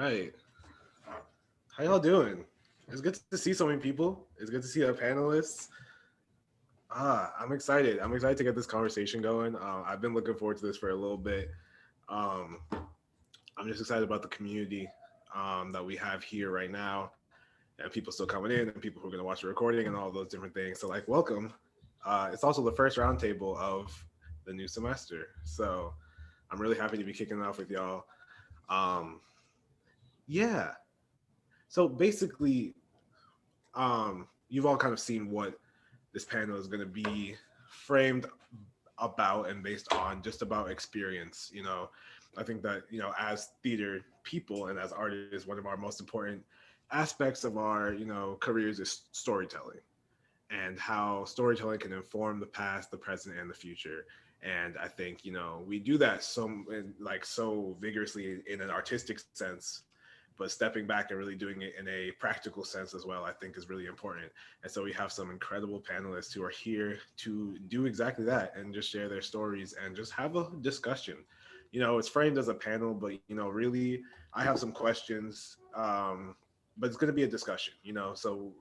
right. How y'all doing? It's good to see so many people. It's good to see our panelists. I'm excited. I'm excited to get this conversation going. I've been looking forward to this for a little bit. Um, I'm just excited about the community that we have here right now, and people still coming in, and people who are going to watch the recording, and all those different things. So, like, welcome. It's also the first roundtable of the new semester, so I'm really happy to be kicking off with y'all. Um, yeah. So basically, you've all kind of seen what this panel is going to be framed about and based on just about experience. I think that, as theater people and as artists, one of our most important aspects of our, careers is storytelling, and how storytelling can inform the past, the present, and the future. And I think, we do that so vigorously in an artistic sense, but stepping back and really doing it in a practical sense as well, I think is really important. And so we have some incredible panelists who are here to do exactly that and just share their stories and just have a discussion. It's framed as a panel, but, really, I have some questions, but it's going to be a discussion, so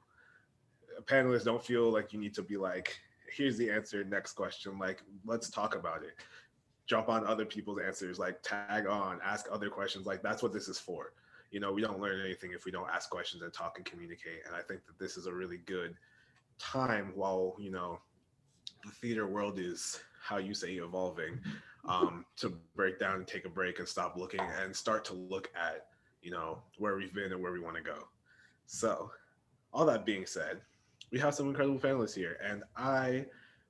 panelists don't feel like you need to be like, here's the answer, next question. Like, let's talk about it. Jump on other people's answers, like tag on, ask other questions. Like, that's what this is for. We don't learn anything if we don't ask questions and talk and communicate. And I think that this is a really good time while, the theater world is, how you say, evolving, to break down and take a break and stop looking and start to look at, where we've been and where we want to go. So, all that being said, we have some incredible panelists here. And I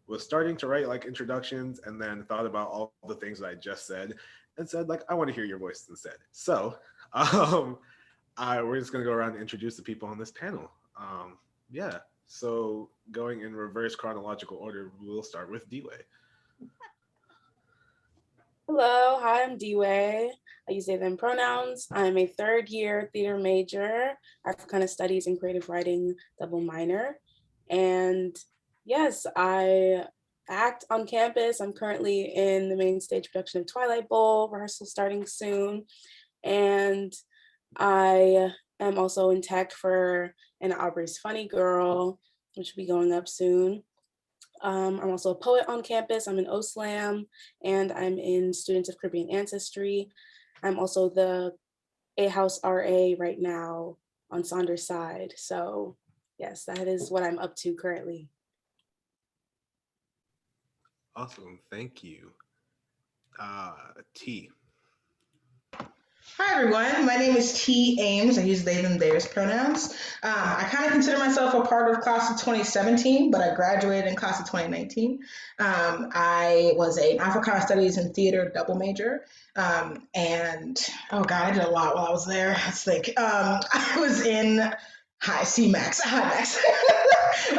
was starting to write like introductions and then thought about all the things that I just said and said, like, I want to hear your voice instead. So, um, we're just going to go around and introduce the people on this panel. Yeah. So, going in reverse chronological order, we'll start with D-Way. Hello, hi, I'm D-Way. I use they, them pronouns. I'm a third year theater major, Africana Studies and Creative Writing double minor. And yes, I act on campus. I'm currently in the main stage production of Twilight Bowl, rehearsal starting soon. And I am also in tech for Anna Aubrey's Funny Girl, which will be going up soon. I'm also a poet on campus. I'm in OSLAM, and I'm in Students of Caribbean Ancestry. I'm also the A House RA right now on Saunders' side. So yes, that is what I'm up to currently. Awesome. Thank you. T. Hi everyone, my name is T. Ames. I use they, them, theirs pronouns. I kind of consider myself a part of class of 2017, but I graduated in class of 2019. I was an Africana Studies and Theater double major. And oh God, I did a lot while I was there. Let's think. I was in Max.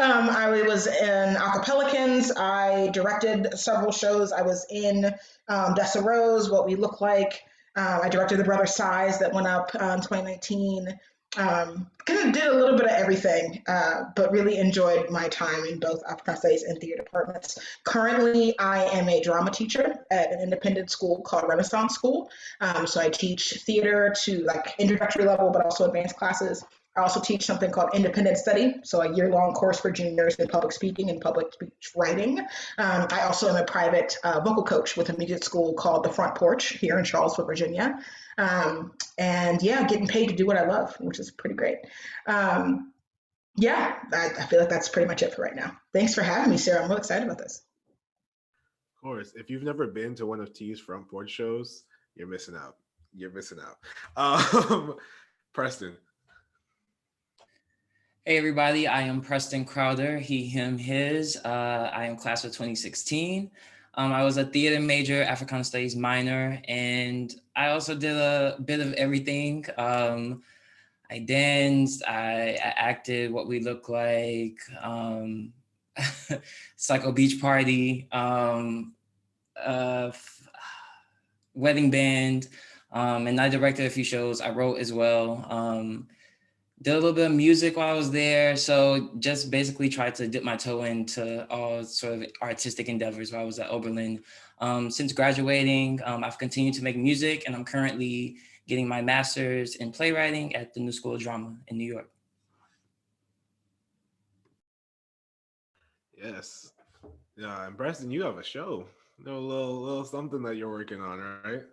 I was in Acapelicans. I directed several shows. I was in Dessa Rose, What We Look Like. I directed The Brother Size that went up in 2019. Kind of did a little bit of everything, but really enjoyed my time in both African Studies and theater departments. Currently, I am a drama teacher at an independent school called Renaissance School. So I teach theater to like introductory level, but also advanced classes. I also teach something called independent study, so a year-long course for juniors in public speaking and public speech writing. I also am a private vocal coach with a music school called The Front Porch here in Charlottesville, Virginia. And yeah, getting paid to do what I love, which is pretty great. Yeah, I feel like that's pretty much it for right now. Thanks for having me, Sarah. I'm real excited about this. Of course. If you've never been to one of T's Front Porch shows, you're missing out. You're missing out. Preston. Hey everybody, I am Preston Crowder, he, him, his. I am class of 2016. I was a theater major, Africana Studies minor, and I also did a bit of everything. I danced, I acted, What We Look Like, Psycho Beach Party, wedding band, and I directed a few shows. I wrote as well. Did a little bit of music while I was there. So just basically tried to dip my toe into all sort of artistic endeavors while I was at Oberlin. Since graduating, I've continued to make music, and I'm currently getting my master's in playwriting at the New School of Drama in New York. Yes. Yeah, and Preston, you have a show. A little something that you're working on, right?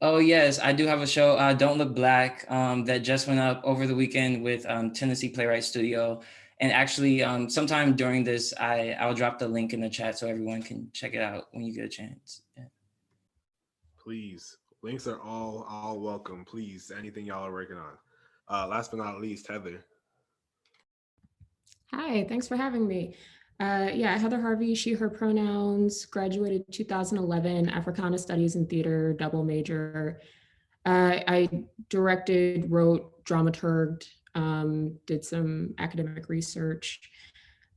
Oh yes, I do have a show, Don't Look Black, that just went up over the weekend with Tennessee Playwright Studio. And actually, sometime during this, I'll drop the link in the chat so everyone can check it out when you get a chance. Yeah. Please, links are all welcome. Please, anything y'all are working on. Last but not least, Heather. Hi, thanks for having me. Yeah, Heather Harvey, she, her pronouns, graduated 2011, Africana Studies and Theater, double major. I directed, wrote, dramaturged, did some academic research.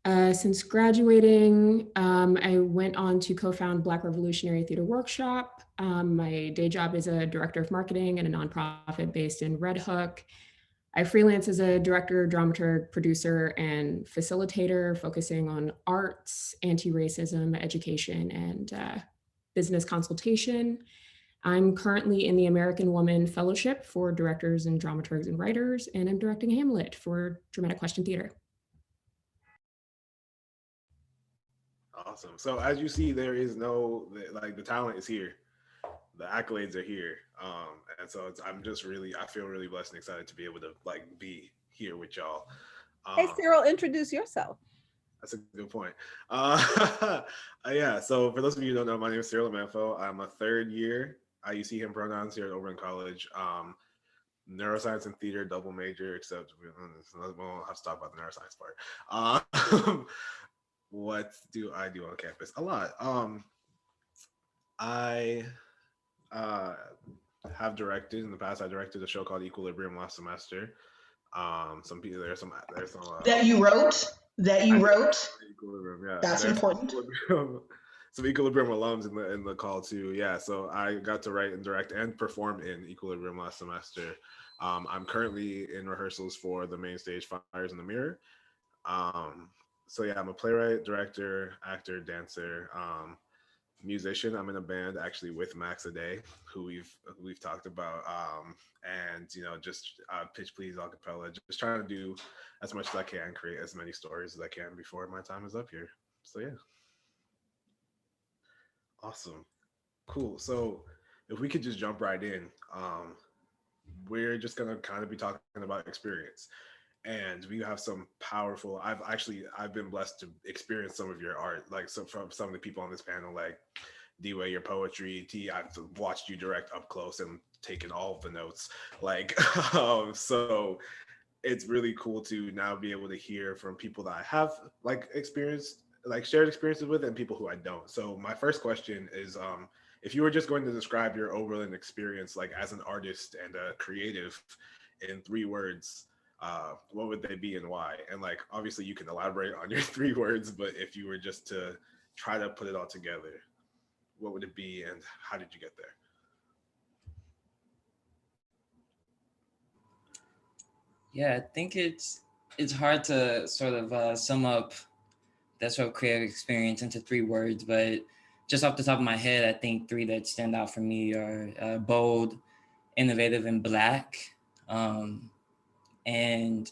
Since graduating, I went on to co-found Black Revolutionary Theater Workshop. My day job is a director of marketing at a nonprofit based in Red Hook. I freelance as a director, dramaturg, producer, and facilitator, focusing on arts, anti-racism, education, and business consultation. I'm currently in the American Woman Fellowship for Directors and Dramaturgs and Writers, and I'm directing Hamlet for Dramatic Question Theater. Awesome. So as you see, there is no, like, the talent is here. The accolades are here. And so I feel really blessed and excited to be able to be here with y'all. Hey, Cyril, introduce yourself. That's a good point. Yeah, so for those of you who don't know, my name is Cyril Amanfo. I'm a third year IUC him pronouns here at Oberlin College. Neuroscience and theater double major, except we won't have to talk about the neuroscience part. What do I do on campus? A lot. I have directed in the past. I directed a show called Equilibrium last semester. Some people there's some that you wrote. Equilibrium, yeah. That's important. Some Equilibrium alums in the call too. Yeah, so I got to write and direct and perform in Equilibrium last semester. I'm currently in rehearsals for the main stage Fires in the Mirror. So yeah, I'm a playwright, director, actor, dancer, musician. I'm in a band actually with Max a Day, who we've talked about, and just pitch please a cappella, just trying to do as much as I can, create as many stories as I can before my time is up here. So yeah, awesome, cool. So if we could just jump right in, we're just gonna kind of be talking about experience. And we have some powerful, I've been blessed to experience some of your art, from some of the people on this panel, like D-Way, your poetry, T, I've watched you direct up close and taken all of the notes. So it's really cool to now be able to hear from people that I have shared experiences with, and people who I don't. So my first question is, if you were just going to describe your Oberlin experience, as an artist and a creative in 3 words, what would they be and why? And obviously you can elaborate on your 3 words, but if you were just to try to put it all together, what would it be and how did you get there? Yeah, I think it's hard to sort of sum up that sort of creative experience into 3 words, but just off the top of my head, I think 3 that stand out for me are bold, innovative, and Black. And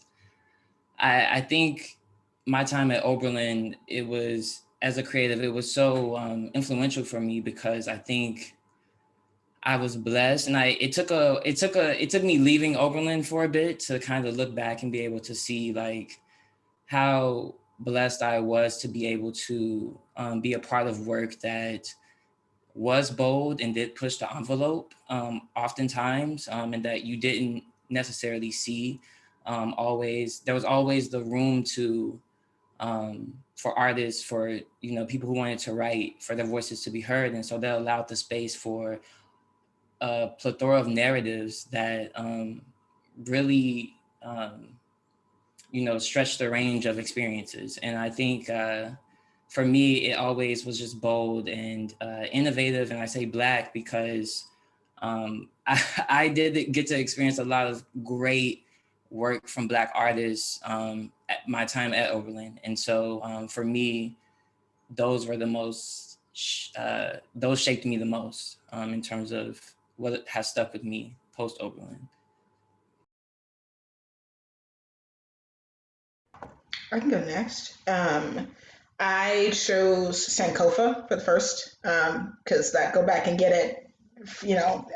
I think my time at Oberlin, it was, as a creative, it was so influential for me because I think I was blessed, and it took me leaving Oberlin for a bit to kind of look back and be able to see how blessed I was to be able to be a part of work that was bold and did push the envelope oftentimes, and that you didn't necessarily see always. There was always the room to for artists, for people who wanted to write, for their voices to be heard, and so that allowed the space for a plethora of narratives that really stretch the range of experiences. And I think for me, it always was just bold and innovative. And I say Black because I did get to experience a lot of great work from Black artists at my time at Oberlin. And so for me, those were the most, those shaped me the most in terms of what has stuck with me post-Oberlin? I can go next. I chose Sankofa for the first, because that go back and get it,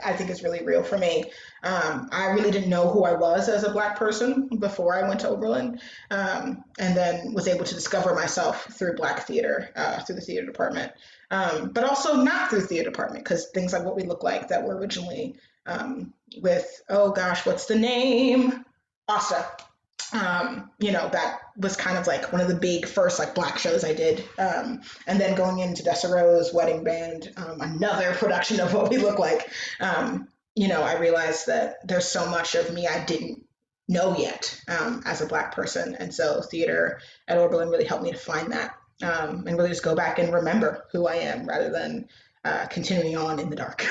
I think is really real for me. I really didn't know who I was as a Black person before I went to Oberlin, and then was able to discover myself through Black theater, through the theater department, but also not through theater department, because things like What We Look Like that were originally with, oh gosh, what's the name? Asta. That was kind of like one of the big first like Black shows I did. And then going into Dessaro's Wedding Band, another production of What We Look Like, I realized that there's so much of me I didn't know yet as a Black person. And so theater at Oberlin really helped me to find that, and really just go back and remember who I am rather than continuing on in the dark.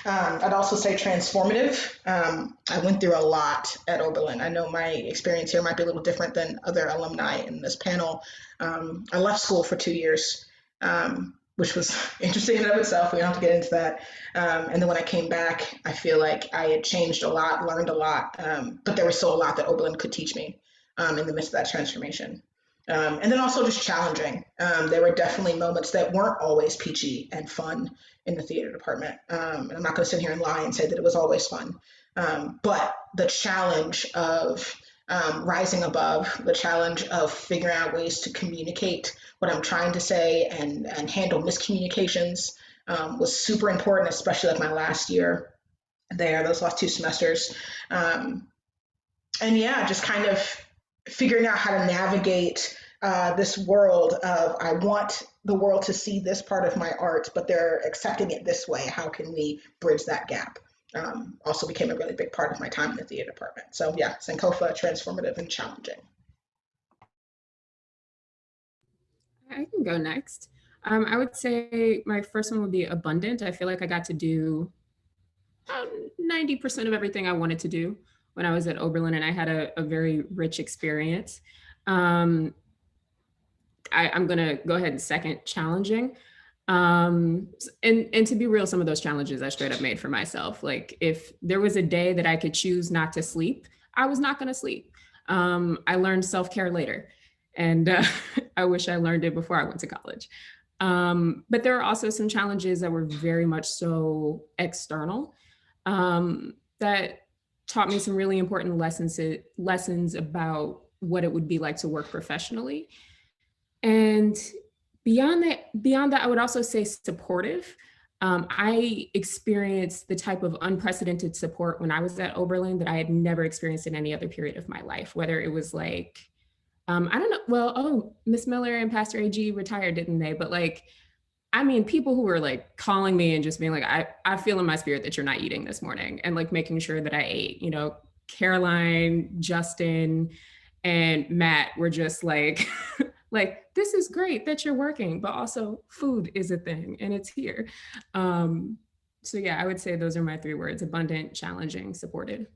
I'd also say transformative. I went through a lot at Oberlin. I know my experience here might be a little different than other alumni in this panel. I left school for 2 years, which was interesting in and of itself. We don't have to get into that. And then when I came back, I feel like I had changed a lot, learned a lot, but there was still a lot that Oberlin could teach me in the midst of that transformation. And then also just challenging. There were definitely moments that weren't always peachy and fun in the theater department. And I'm not going to sit here and lie and say that it was always fun. But the challenge of rising above, the challenge of figuring out ways to communicate what I'm trying to say and handle miscommunications was super important, especially like my last year there, those last 2 semesters. And yeah, just kind of figuring out how to navigate this world of, I want the world to see this part of my art, but they're accepting it this way. How can we bridge that gap? Also became a really big part of my time in the theater department. So yeah, Sankofa, transformative and challenging. I can go next. I would say my first one would be abundant. I feel like I got to do 90% of everything I wanted to do when I was at Oberlin, and I had a very rich experience. I'm gonna go ahead and second challenging. And to be real, some of those challenges I straight up made for myself. Like if there was a day that I could choose not to sleep, I was not gonna sleep. I learned self-care later, and I wish I learned it before I went to college. But there are also some challenges that were very much so external, that taught me some really important lessons about what it would be like to work professionally. And beyond that, I would also say supportive. I experienced the type of unprecedented support when I was at Oberlin that I had never experienced in any other period of my life, whether it was like, I don't know, well, oh, Miss Miller and Pastor AG retired, didn't they? But like, I mean, people who were like calling me and just being like, I feel in my spirit that you're not eating this morning, and like making sure that I ate. Caroline, Justin, and Matt were just like, like, this is great that you're working, but also food is a thing and it's here. So yeah, I would say those are my 3 words: abundant, challenging, supported.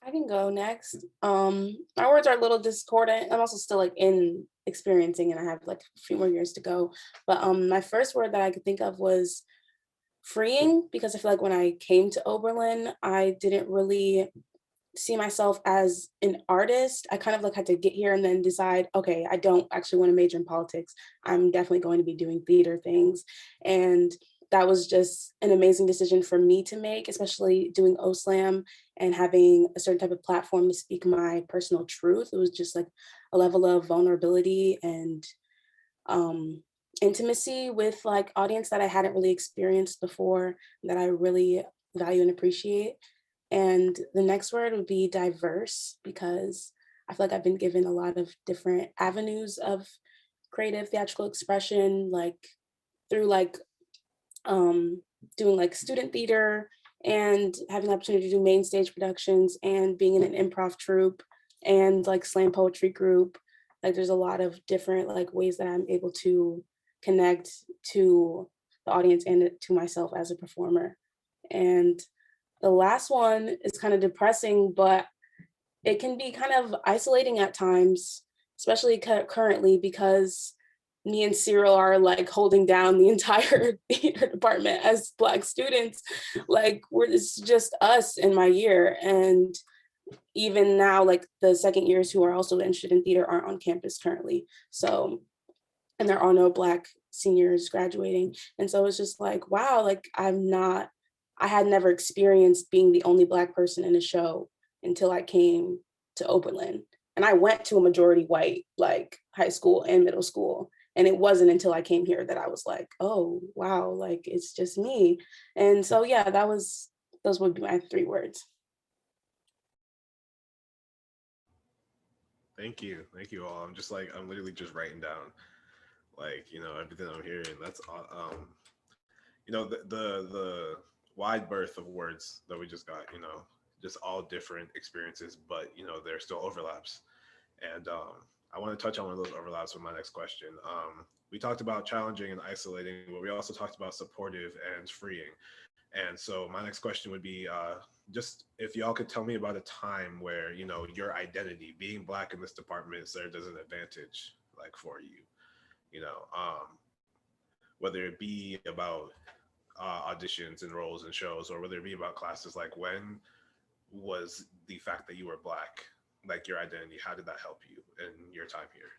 I can go next. My words are a little discordant. I'm also still like in experiencing, and I have like a few more years to go. But my first word that I could think of was freeing, because I feel like when I came to Oberlin, I didn't really see myself as an artist. I kind of like had to get here and then decide, okay, I don't actually want to major in politics. I'm definitely going to be doing theater things. And that was just an amazing decision for me to make, especially doing OSLAM and having a certain type of platform to speak my personal truth. It was just like a level of vulnerability and intimacy with like audience that I hadn't really experienced before, that I really value and appreciate. And the next word would be diverse, because I feel like I've been given a lot of different avenues of creative theatrical expression, like through like doing like student theater and having the opportunity to do main stage productions and being in an improv troupe and like slam poetry group. Like there's a lot of different like ways that I'm able to connect to the audience and to myself as a performer. And the last one is kind of depressing, but it can be kind of isolating at times, especially currently, because me and Cyril are like holding down the entire theater department as Black students. Like it's just us in my year. And even now, like the second years who are also interested in theater aren't on campus currently. So, and there are no Black seniors graduating. And so it's just like, wow, like I had never experienced being the only Black person in a show until I came to Oberlin. And I went to a majority white, like high school and middle school. And it wasn't until I came here that I was like, oh, wow, like it's just me. And so, yeah, those would be my 3 words. Thank you all. I'm literally just writing down, like, everything I'm hearing. That's the wide berth of words that we just got, just all different experiences, but there are still overlaps. And I want to touch on one of those overlaps with my next question. We talked about challenging and isolating, but we also talked about supportive and freeing. And so my next question would be just if y'all could tell me about a time where, your identity, being Black in this department, served as an advantage, like for you, whether it be about auditions and roles and shows, or whether it be about classes. Like, when was the fact that you were Black, like your identity, how did that help you in your time here?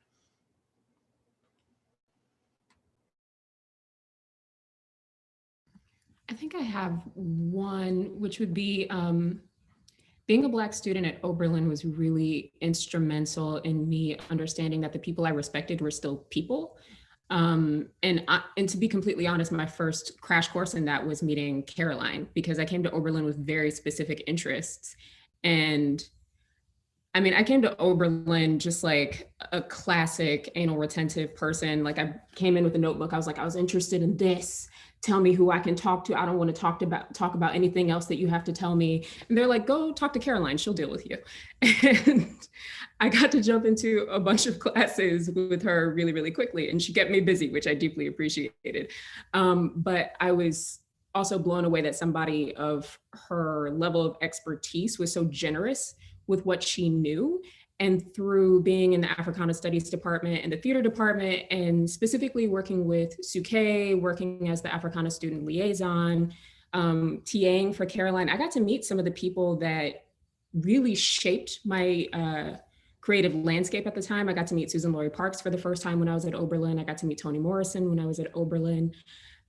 I think I have one, which would be being a Black student at Oberlin was really instrumental in me understanding that the people I respected were still people. And to be completely honest, my first crash course in that was meeting Caroline, because I came to Oberlin with very specific interests. And I mean, I came to Oberlin just like a classic anal retentive person. Like I came in with a notebook. I was like, I was interested in this. Tell me who I can talk to. I don't want to talk about anything else that you have to tell me. And they're like, go talk to Caroline. She'll deal with you. And I got to jump into a bunch of classes with her really, really quickly. And she kept me busy, which I deeply appreciated. But I was also blown away that somebody of her level of expertise was so generous with what she knew. And through being in the Africana Studies department and the theater department, and specifically working with Suke, working as the Africana student liaison, TAing for Caroline, I got to meet some of the people that really shaped my creative landscape at the time. I got to meet Susan Laurie Parks for the first time when I was at Oberlin. I got to meet Toni Morrison when I was at Oberlin.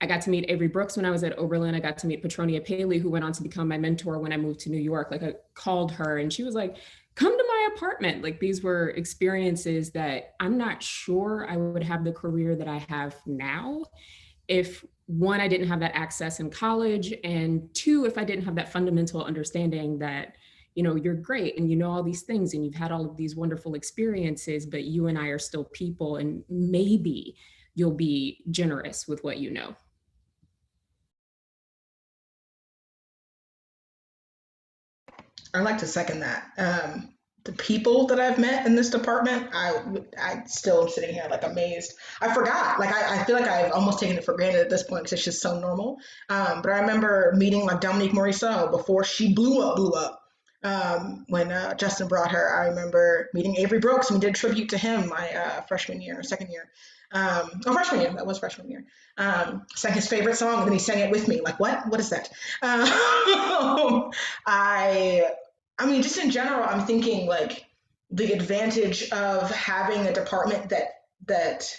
I got to meet Avery Brooks when I was at Oberlin. I got to meet Petronia Paley, who went on to become my mentor when I moved to New York. Like, I called her and she was like, come to my apartment. Like, these were experiences that I'm not sure I would have the career that I have now if, one, I didn't have that access in college, and two, if I didn't have that fundamental understanding that, you're great and you know all these things and you've had all of these wonderful experiences, but you and I are still people, and maybe you'll be generous with what you know. I'd like to second that. The people that I've met in this department, I still am sitting here like amazed. I forgot, like I feel like I've almost taken it for granted at this point because it's just so normal. But I remember meeting like Dominique Morisseau before she blew up. When Justin brought her, I remember meeting Avery Brooks, and we did a tribute to him my freshman year, freshman year. That was freshman year. Sang his favorite song, and then he sang it with me. Like, what is that? I mean, just in general, I'm thinking like the advantage of having a department that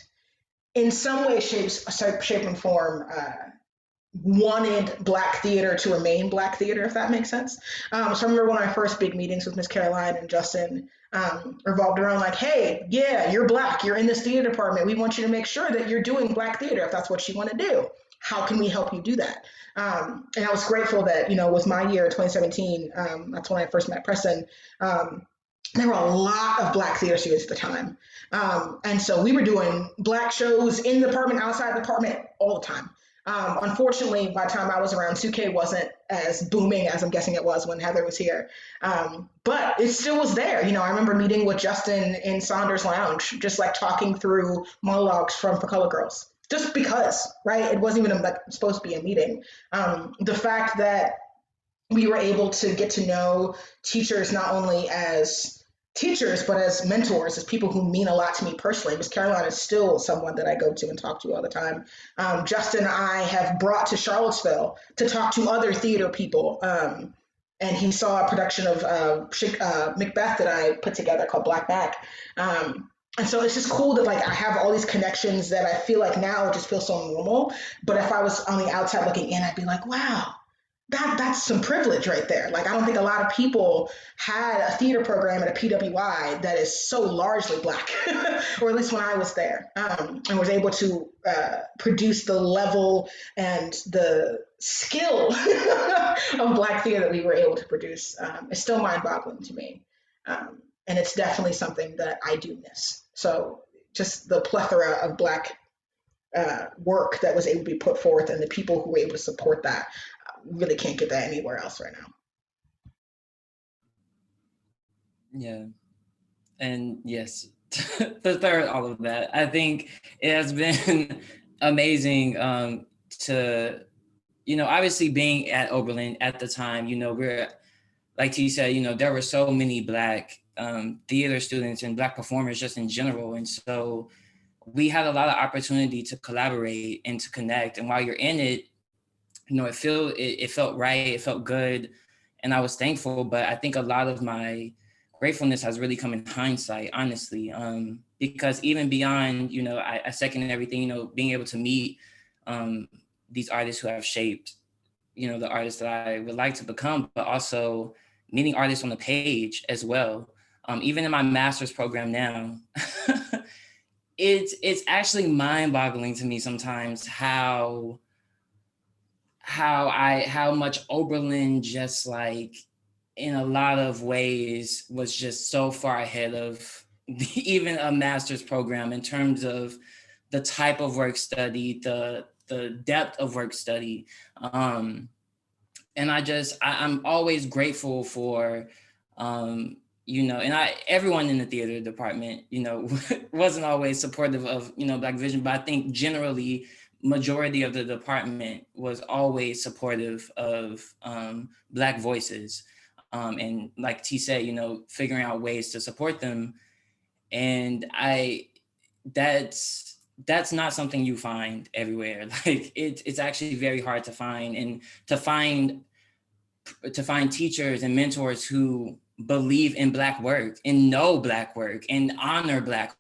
in some way, shape and form wanted Black theater to remain Black theater, if that makes sense. So I remember one of my first big meetings with Miss Caroline and Justin revolved around like, hey, yeah, you're Black, you're in this theater department. We want you to make sure that you're doing Black theater if that's what you want to do. How can we help you do that? And I was grateful that, with my year, 2017, that's when I first met Preston. There were a lot of Black theater students at the time. And so we were doing Black shows in the department, outside the department, all the time. Unfortunately, by the time I was around, Suke wasn't as booming as I'm guessing it was when Heather was here. But it still was there. I remember meeting with Justin in Saunders Lounge, just like talking through monologues from For Color Girls. Just because, right? It wasn't even like supposed to be a meeting. The fact that we were able to get to know teachers not only as teachers, but as mentors, as people who mean a lot to me personally. Miss Caroline is still someone that I go to and talk to all the time. Justin and I have brought to Charlottesville to talk to other theater people. And he saw a production of Macbeth that I put together called Black Mac. And so it's just cool that like I have all these connections that I feel like now just feel so normal. But if I was on the outside looking in, I'd be like, wow, that's some privilege right there. Like I don't think a lot of people had a theater program at a PWI that is so largely Black, or at least when I was there, and was able to produce the level and the skill of Black theater that we were able to produce. It's still mind-boggling to me, and it's definitely something that I do miss. So just the plethora of Black work that was able to be put forth and the people who were able to support that, really can't get that anywhere else right now. Yeah. And yes, to third all of that, I think it has been amazing to, obviously being at Oberlin at the time, we're, like T said, there were so many Black theater students and Black performers just in general. And so we had a lot of opportunity to collaborate and to connect. And while you're in it, it felt right, it felt good, and I was thankful. But I think a lot of my gratefulness has really come in hindsight, honestly, because even beyond, I second everything, being able to meet these artists who have shaped, the artists that I would like to become, but also meeting artists on the page as well. Even in my master's program now, it's actually mind-boggling to me sometimes how much Oberlin just like in a lot of ways was just so far ahead of even a master's program in terms of the type of work study, the depth of work study. And I'm always grateful for, and everyone in the theater department, wasn't always supportive of, Black vision, but I think generally majority of the department was always supportive of Black voices. And like T said, figuring out ways to support them. And that's not something you find everywhere. Like it's actually very hard to find, and to find teachers and mentors who believe in Black work and know Black work and honor Black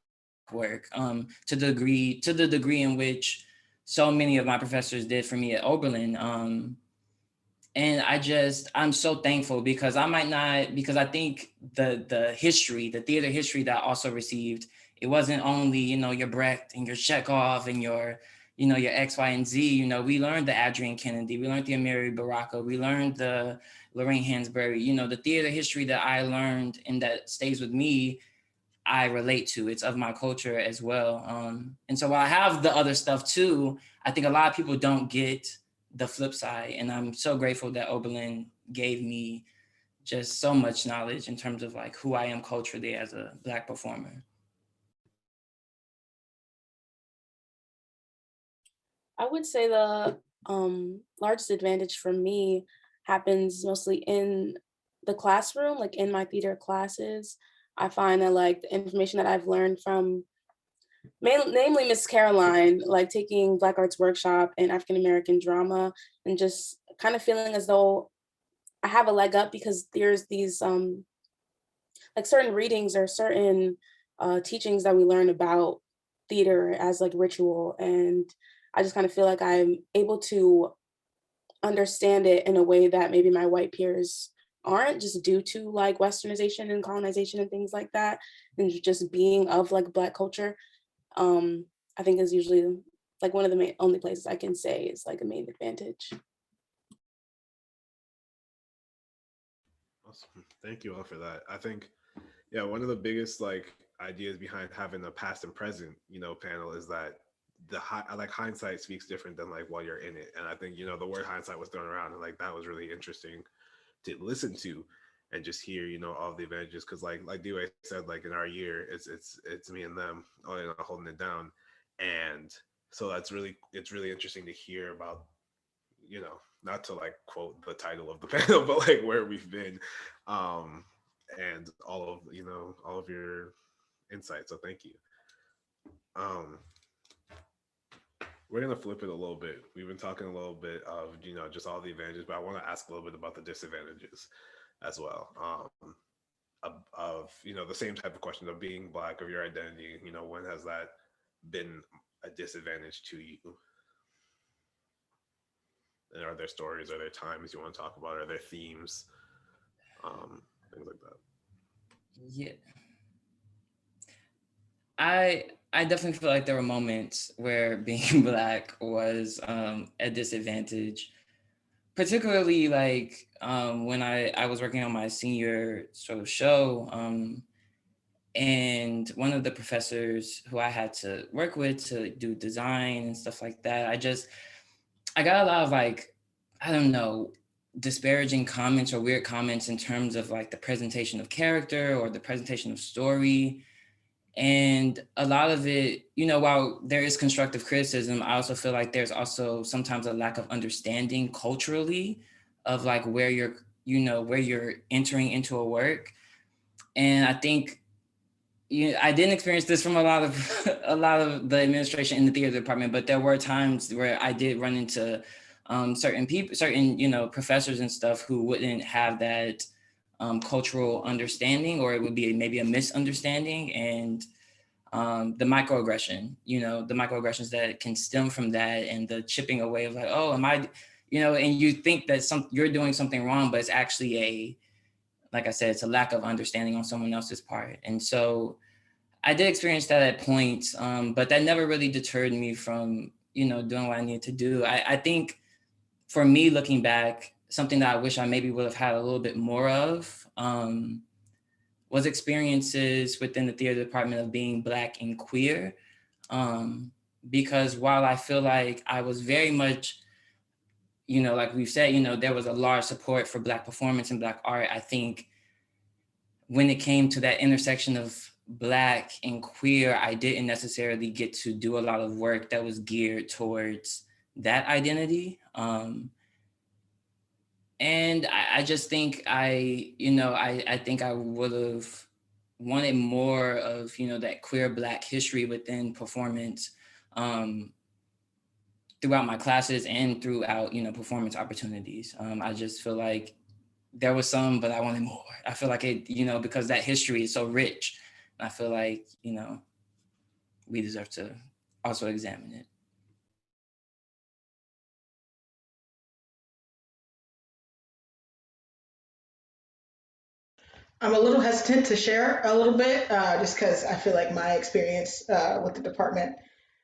work to the degree in which so many of my professors did for me at Oberlin. And I'm so thankful because I think the theater history that I also received, it wasn't only, your Brecht and your Chekhov and your X, Y, and Z. We learned the Adrian Kennedy, we learned the Amiri Baraka, we learned the Lorraine Hansberry, the theater history that I learned and that stays with me, I relate to. It's of my culture as well. And so while I have the other stuff too, I think a lot of people don't get the flip side. And I'm so grateful that Oberlin gave me just so much knowledge in terms of like who I am culturally as a Black performer. I would say the largest advantage for me happens mostly in the classroom, like in my theater classes. I find that like the information that I've learned from namely Miss Caroline, like taking Black Arts Workshop and African American drama, and just kind of feeling as though I have a leg up because there's these like certain readings or certain teachings that we learn about theater as like ritual, and I just kind of feel like I'm able to understand it in a way that maybe my white peers aren't, just due to like westernization and colonization and things like that, and just being of like Black culture. I think is usually like one of the only places I can say is like a main advantage. Awesome. Thank you all for that. I think, yeah, one of the biggest like ideas behind having a past and present, panel is that hindsight speaks different than like while you're in it. And I think, the word hindsight was thrown around, and like that was really interesting to listen to and just hear, all the advantages. Cause like Dewey said, like in our year, it's me and them holding it down. And so it's really interesting to hear about, not to like quote the title of the panel, but like where we've been. and all of your insights. So thank you. Um, we're gonna flip it a little bit. We've been talking a little bit of just all the advantages, but I want to ask a little bit about the disadvantages as well. Of the same type of question of being Black, of your identity. When has that been a disadvantage to you? And are there stories? Are there times you want to talk about? Are there themes? Things like that. Yeah. I definitely feel like there were moments where being Black was a disadvantage, particularly like when I was working on my senior sort of show, and one of the professors who I had to work with to do design and stuff like that, I got a lot of like, I don't know, disparaging comments or weird comments in terms of like the presentation of character or the presentation of story. And a lot of it, while there is constructive criticism, I also feel like there's also sometimes a lack of understanding culturally of like where you're entering into a work. And I think I didn't experience this from a lot of a lot of the administration in the theater department, but there were times where I did run into certain people, certain professors and stuff who wouldn't have that cultural understanding, or it would be maybe a misunderstanding. And the microaggressions that can stem from that, and the chipping away of like, oh, am I, and you think that you're doing something wrong, but it's actually like I said, it's a lack of understanding on someone else's part. And so I did experience that at points, but that never really deterred me from, doing what I needed to do. I think for me, looking back, something that I wish I maybe would have had a little bit more of was experiences within the theater department of being Black and queer. Because while I feel like I was very much, like we've said, there was a large support for Black performance and Black art, I think when it came to that intersection of Black and queer, I didn't necessarily get to do a lot of work that was geared towards that identity. And I just think I think I would have wanted more of, that queer Black history within performance throughout my classes and throughout, performance opportunities. I just feel like there was some, but I wanted more. I feel like it, because that history is so rich. I feel like, we deserve to also examine it. I'm a little hesitant to share a little bit, just because I feel like my experience with the department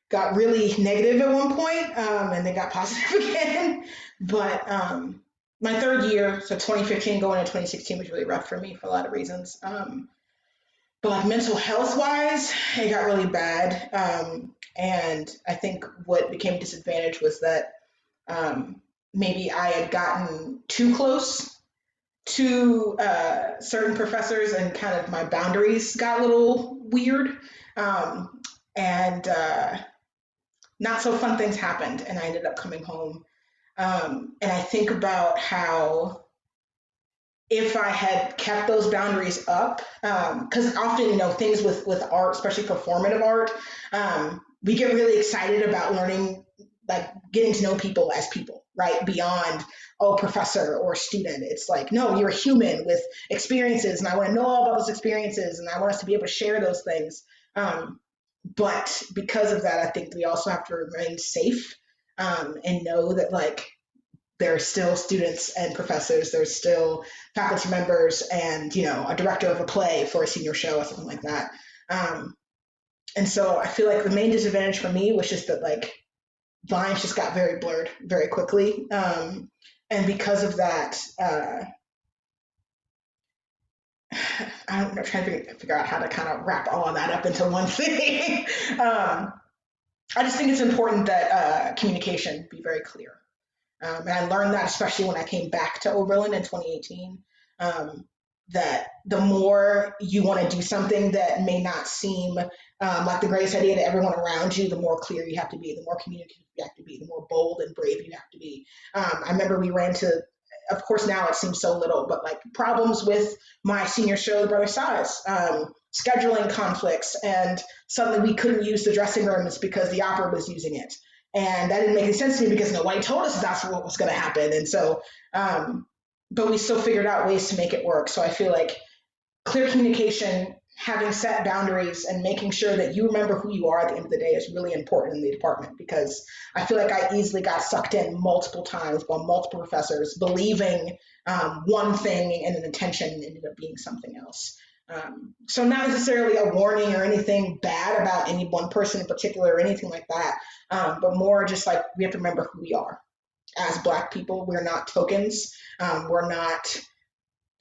got really negative at one point, and then got positive again. But my third year, so 2015 going into 2016, was really rough for me for a lot of reasons. But like mental health wise, it got really bad. And I think what became a disadvantage was that maybe I had gotten too close to certain professors, and kind of my boundaries got a little weird. And not so fun things happened, and I ended up coming home. And I think about how if I had kept those boundaries up, because often, things with art, especially performative art, we get really excited about learning, like getting to know people as people, right? Beyond, oh, professor or student. It's like, no, you're a human with experiences, and I want to know all about those experiences, and I want us to be able to share those things. But because of that, I think we also have to remain safe, and know that like there are still students and professors, there's still faculty members, and a director of a play for a senior show or something like that. And so I feel like the main disadvantage for me was just that like lines just got very blurred very quickly. And because of that, I'm trying to figure out how to kind of wrap all of that up into one thing. I just think it's important that communication be very clear. And I learned that especially when I came back to Oberlin in 2018, that the more you want to do something that may not seem like the greatest idea to everyone around you, the more clear you have to be, the more communicative you have to be, the more bold and brave you have to be. I remember we ran to of course now it seems so little, but like problems with my senior show, The Brother Size, scheduling conflicts, and suddenly we couldn't use the dressing rooms because the opera was using it. And that didn't make any sense to me because nobody told us that's what was going to happen. And so, but we still figured out ways to make it work. So I feel like clear communication, having set boundaries, and making sure that you remember who you are at the end of the day is really important in the department, because I feel like I easily got sucked in multiple times by multiple professors, believing one thing and an intention ended up being something else. So not necessarily a warning or anything bad about any one person in particular or anything like that, but more just like we have to remember who we are. As Black people, we're not tokens. We're not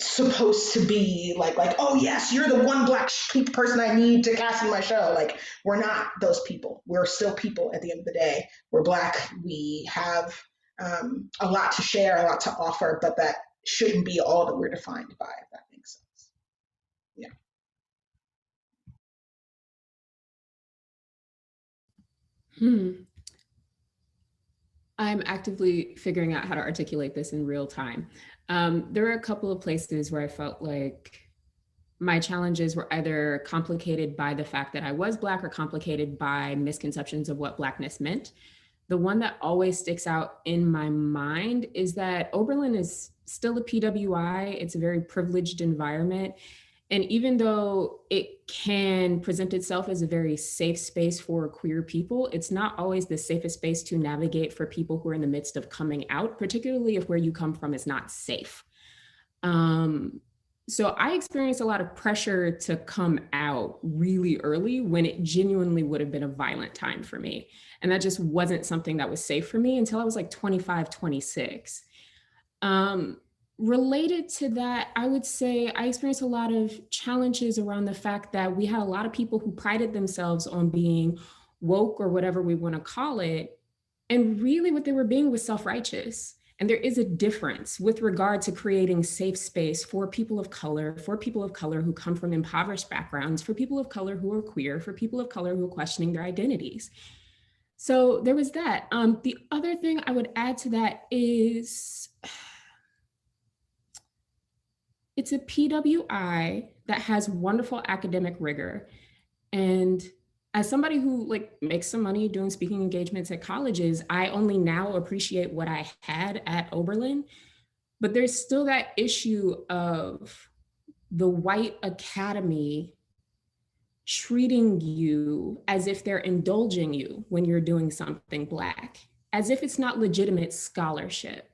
supposed to be like, oh yes, you're the one Black person I need to cast in my show. Like, we're not those people. We're still people at the end of the day. We're Black. We have a lot to share, a lot to offer, but that shouldn't be all that we're defined by, if that makes sense. Yeah. I'm actively figuring out how to articulate this in real time. There are a couple of places where I felt like my challenges were either complicated by the fact that I was Black or complicated by misconceptions of what Blackness meant. The one that always sticks out in my mind is that Oberlin is still a PWI. It's a very privileged environment. And even though it can present itself as a very safe space for queer people, it's not always the safest space to navigate for people who are in the midst of coming out, particularly if where you come from is not safe. So I experienced a lot of pressure to come out really early when it genuinely would have been a violent time for me. And that just wasn't something that was safe for me until I was like 25, 26. Related to that, I would say I experienced a lot of challenges around the fact that we had a lot of people who prided themselves on being woke or whatever we want to call it. And really what they were being was self-righteous. And there is a difference with regard to creating safe space for people of color who come from impoverished backgrounds, for people of color who are queer, for people of color who are questioning their identities. So there was that. The other thing I would add to that is it's a PWI that has wonderful academic rigor. And as somebody who like makes some money doing speaking engagements at colleges, I only now appreciate what I had at Oberlin, but there's still that issue of the white academy treating you as if they're indulging you when you're doing something Black, as if it's not legitimate scholarship.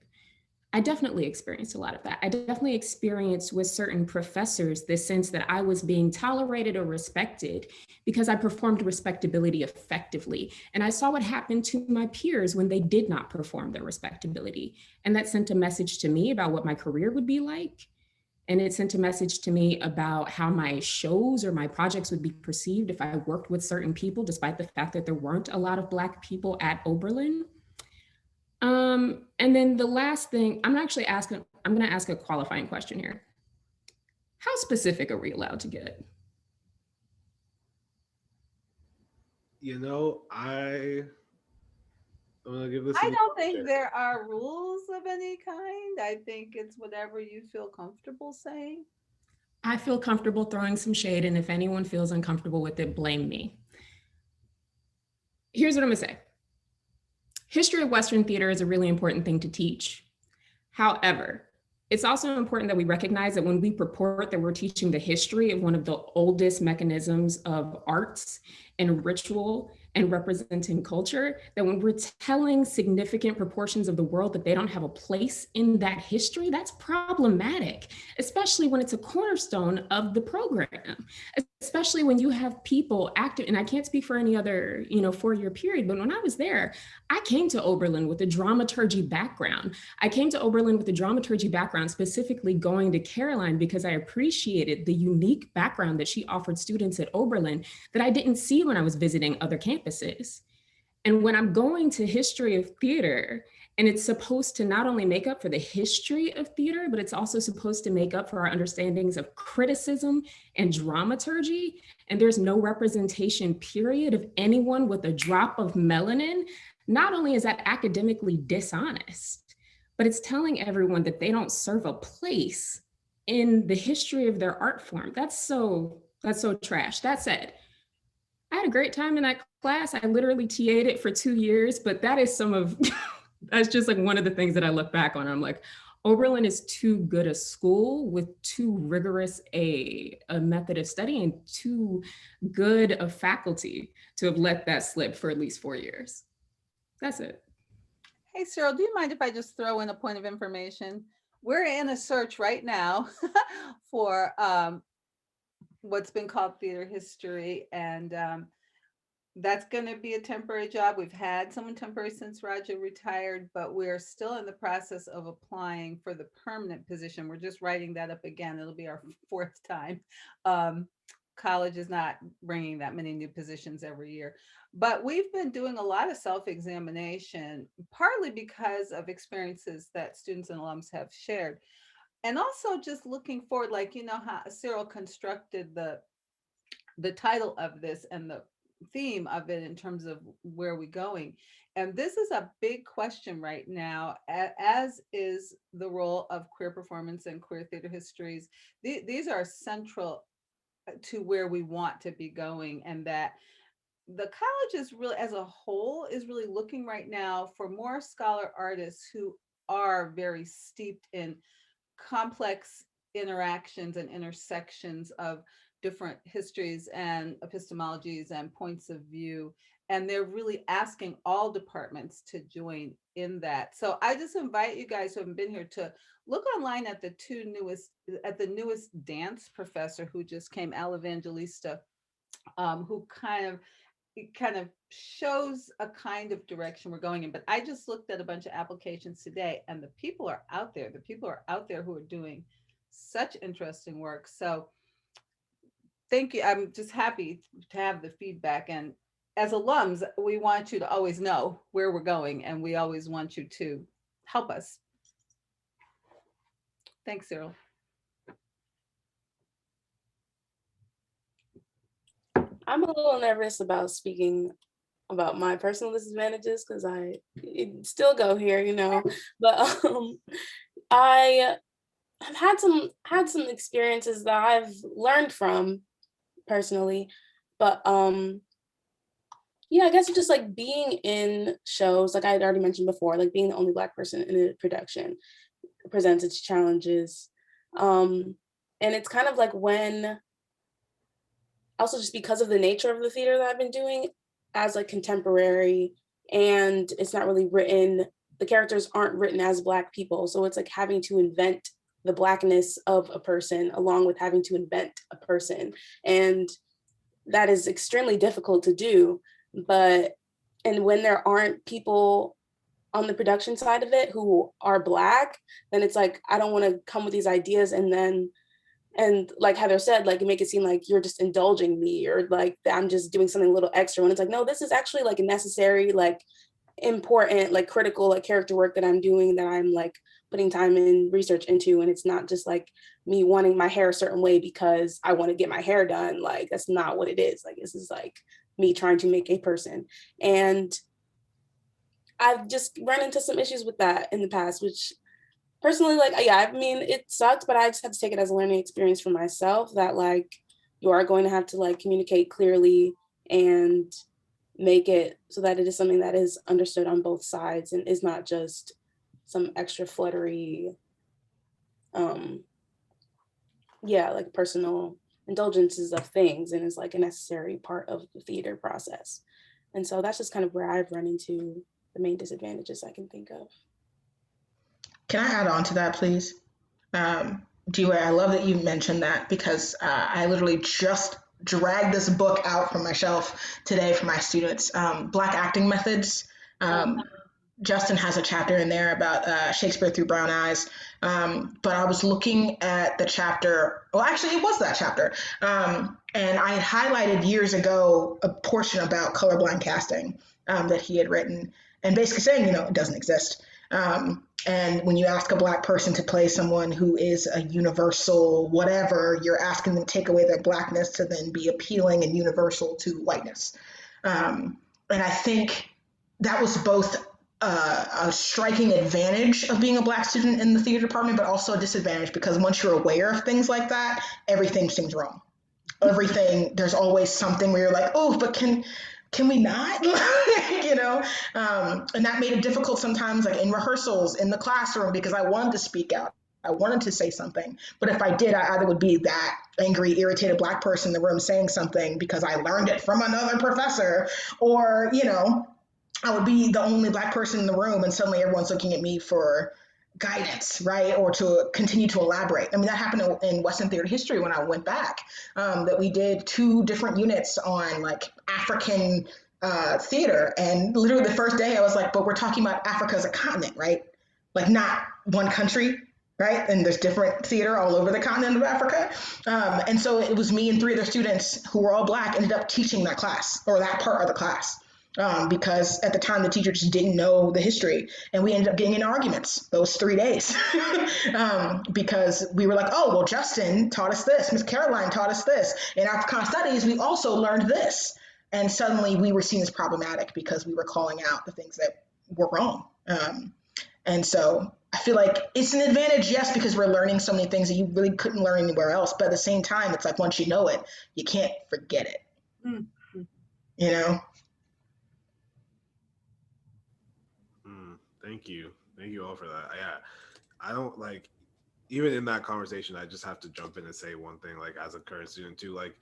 I definitely experienced a lot of that. I definitely experienced with certain professors this sense that I was being tolerated or respected because I performed respectability effectively. And I saw what happened to my peers when they did not perform their respectability. And that sent a message to me about what my career would be like. And it sent a message to me about how my shows or my projects would be perceived if I worked with certain people, despite the fact that there weren't a lot of Black people at Oberlin. And then the last thing, I'm going to ask a qualifying question here. How specific are we allowed to get? You know, I'm gonna give this. I don't think there are rules of any kind. I think it's whatever you feel comfortable saying. I feel comfortable throwing some shade, and if anyone feels uncomfortable with it, blame me. Here's what I'm gonna say. History of Western theater is a really important thing to teach. However, it's also important that we recognize that when we purport that we're teaching the history of one of the oldest mechanisms of arts and ritual and representing culture, that when we're telling significant proportions of the world that they don't have a place in that history, that's problematic, especially when it's a cornerstone of the program, especially when you have people active. And I can't speak for any other, 4-year period, but when I was there, I came to Oberlin with a dramaturgy background. I came to Oberlin with a dramaturgy background, specifically going to Caroline because I appreciated the unique background that she offered students at Oberlin that I didn't see when I was visiting other campuses. And when I'm going to history of theater, and it's supposed to not only make up for the history of theater, but it's also supposed to make up for our understandings of criticism and dramaturgy, and there's no representation, period, of anyone with a drop of melanin, not only is that academically dishonest, but it's telling everyone that they don't serve a place in the history of their art form. That's so trash. That said, I had a great time in that class. I literally TA'd it for 2 years, but that is some of, that's just like one of the things that I look back on. I'm like, Oberlin is too good a school with too rigorous a method of study and too good a faculty to have let that slip for at least 4 years. That's it. Hey, Cyril, do you mind if I just throw in a point of information? We're in a search right now for what's been called theater history, and that's going to be a temporary job. We've had someone temporary since Roger retired, but we're still in the process of applying for the permanent position. We're just writing that up again. It'll be our 4th time. College is not bringing that many new positions every year, but we've been doing a lot of self-examination, partly because of experiences that students and alums have shared. And also just looking forward, like, you know, how Cyril constructed the title of this and the theme of it in terms of where we're going. And this is a big question right now, as is the role of queer performance and queer theater histories. These are central to where we want to be going, and that the college is really, as a whole, is really looking right now for more scholar artists who are very steeped in complex interactions and intersections of different histories and epistemologies and points of view. And they're really asking all departments to join in that. So I just invite you guys who haven't been here to look online at the newest dance professor who just came, Al Evangelista, who kind of shows a kind of direction we're going in. But I just looked at a bunch of applications today, and the people are out there. The people are out there who are doing such interesting work. So thank you. I'm just happy to have the feedback. And as alums, we want you to always know where we're going, and we always want you to help us. Thanks, Cyril. I'm a little nervous about speaking about my personal disadvantages because I still go here, you know, but I have had some experiences that I've learned from personally, but yeah, I guess just like being in shows, like I had already mentioned before, like being the only Black person in a production presents its challenges, and it's kind of like when, also just because of the nature of the theater that I've been doing as like contemporary, and it's not really written, the characters aren't written as Black people. So it's like having to invent the Blackness of a person along with having to invent a person. And that is extremely difficult to do. And when there aren't people on the production side of it who are Black, then it's like, I don't want to come with these ideas and like Heather said, like make it seem like you're just indulging me, or like I'm just doing something a little extra, when it's like, no, this is actually like a necessary, like important, like critical, like character work that I'm doing, that I'm like putting time and research into. And it's not just like me wanting my hair a certain way because I want to get my hair done. Like that's not what it is. Like this is like me trying to make a person. And I've just run into some issues with that in the past, which personally, like, yeah, I mean, it sucks, but I just had to take it as a learning experience for myself, that like, you are going to have to like communicate clearly and make it so that it is something that is understood on both sides and is not just some extra fluttery, yeah, like personal indulgences of things, and is like a necessary part of the theater process. And so that's just kind of where I've run into the main disadvantages I can think of. Can I add on to that, please? Dewey, I love that you mentioned that, because I literally just dragged this book out from my shelf today for my students, Black Acting Methods. Justin has a chapter in there about Shakespeare through brown eyes. But I was looking at the chapter, well, actually it was that chapter. And I had highlighted years ago a portion about colorblind casting that he had written, and basically saying, you know, it doesn't exist. And when you ask a Black person to play someone who is a universal whatever, you're asking them to take away their Blackness to then be appealing and universal to whiteness. And I think that was both a striking advantage of being a Black student in the theater department, but also a disadvantage because once you're aware of things like that, everything seems wrong. Everything, there's always something where you're like, oh, but can we not? You know, and that made it difficult sometimes, like in rehearsals, in the classroom, because I wanted to speak out. I wanted to say something, but if I did, I either would be that angry, irritated Black person in the room saying something because I learned it from another professor, or, you know, I would be the only Black person in the room and suddenly everyone's looking at me for guidance, right? Or to continue to elaborate. I mean, that happened in Western theater history when I went back, that we did 2 different units on like African theater. And literally the first day I was like, but we're talking about Africa as a continent, right? Like not one country, right? And there's different theater all over the continent of Africa. And so it was me and 3 other students who were all Black ended up teaching that class or that part of the class. Because at the time the teacher just didn't know the history, and we ended up getting into arguments those 3 days because we were like, oh, well, Justin taught us this, Miss Caroline taught us this. In Africana Studies, we also learned this. And suddenly we were seen as problematic because we were calling out the things that were wrong. And so I feel like it's an advantage, yes, because we're learning so many things that you really couldn't learn anywhere else. But at the same time, it's like once you know it, you can't forget it. Mm-hmm. You know? Thank you. Thank you all for that. Yeah, I don't like, even in that conversation, I just have to jump in and say one thing, like as a current student too, like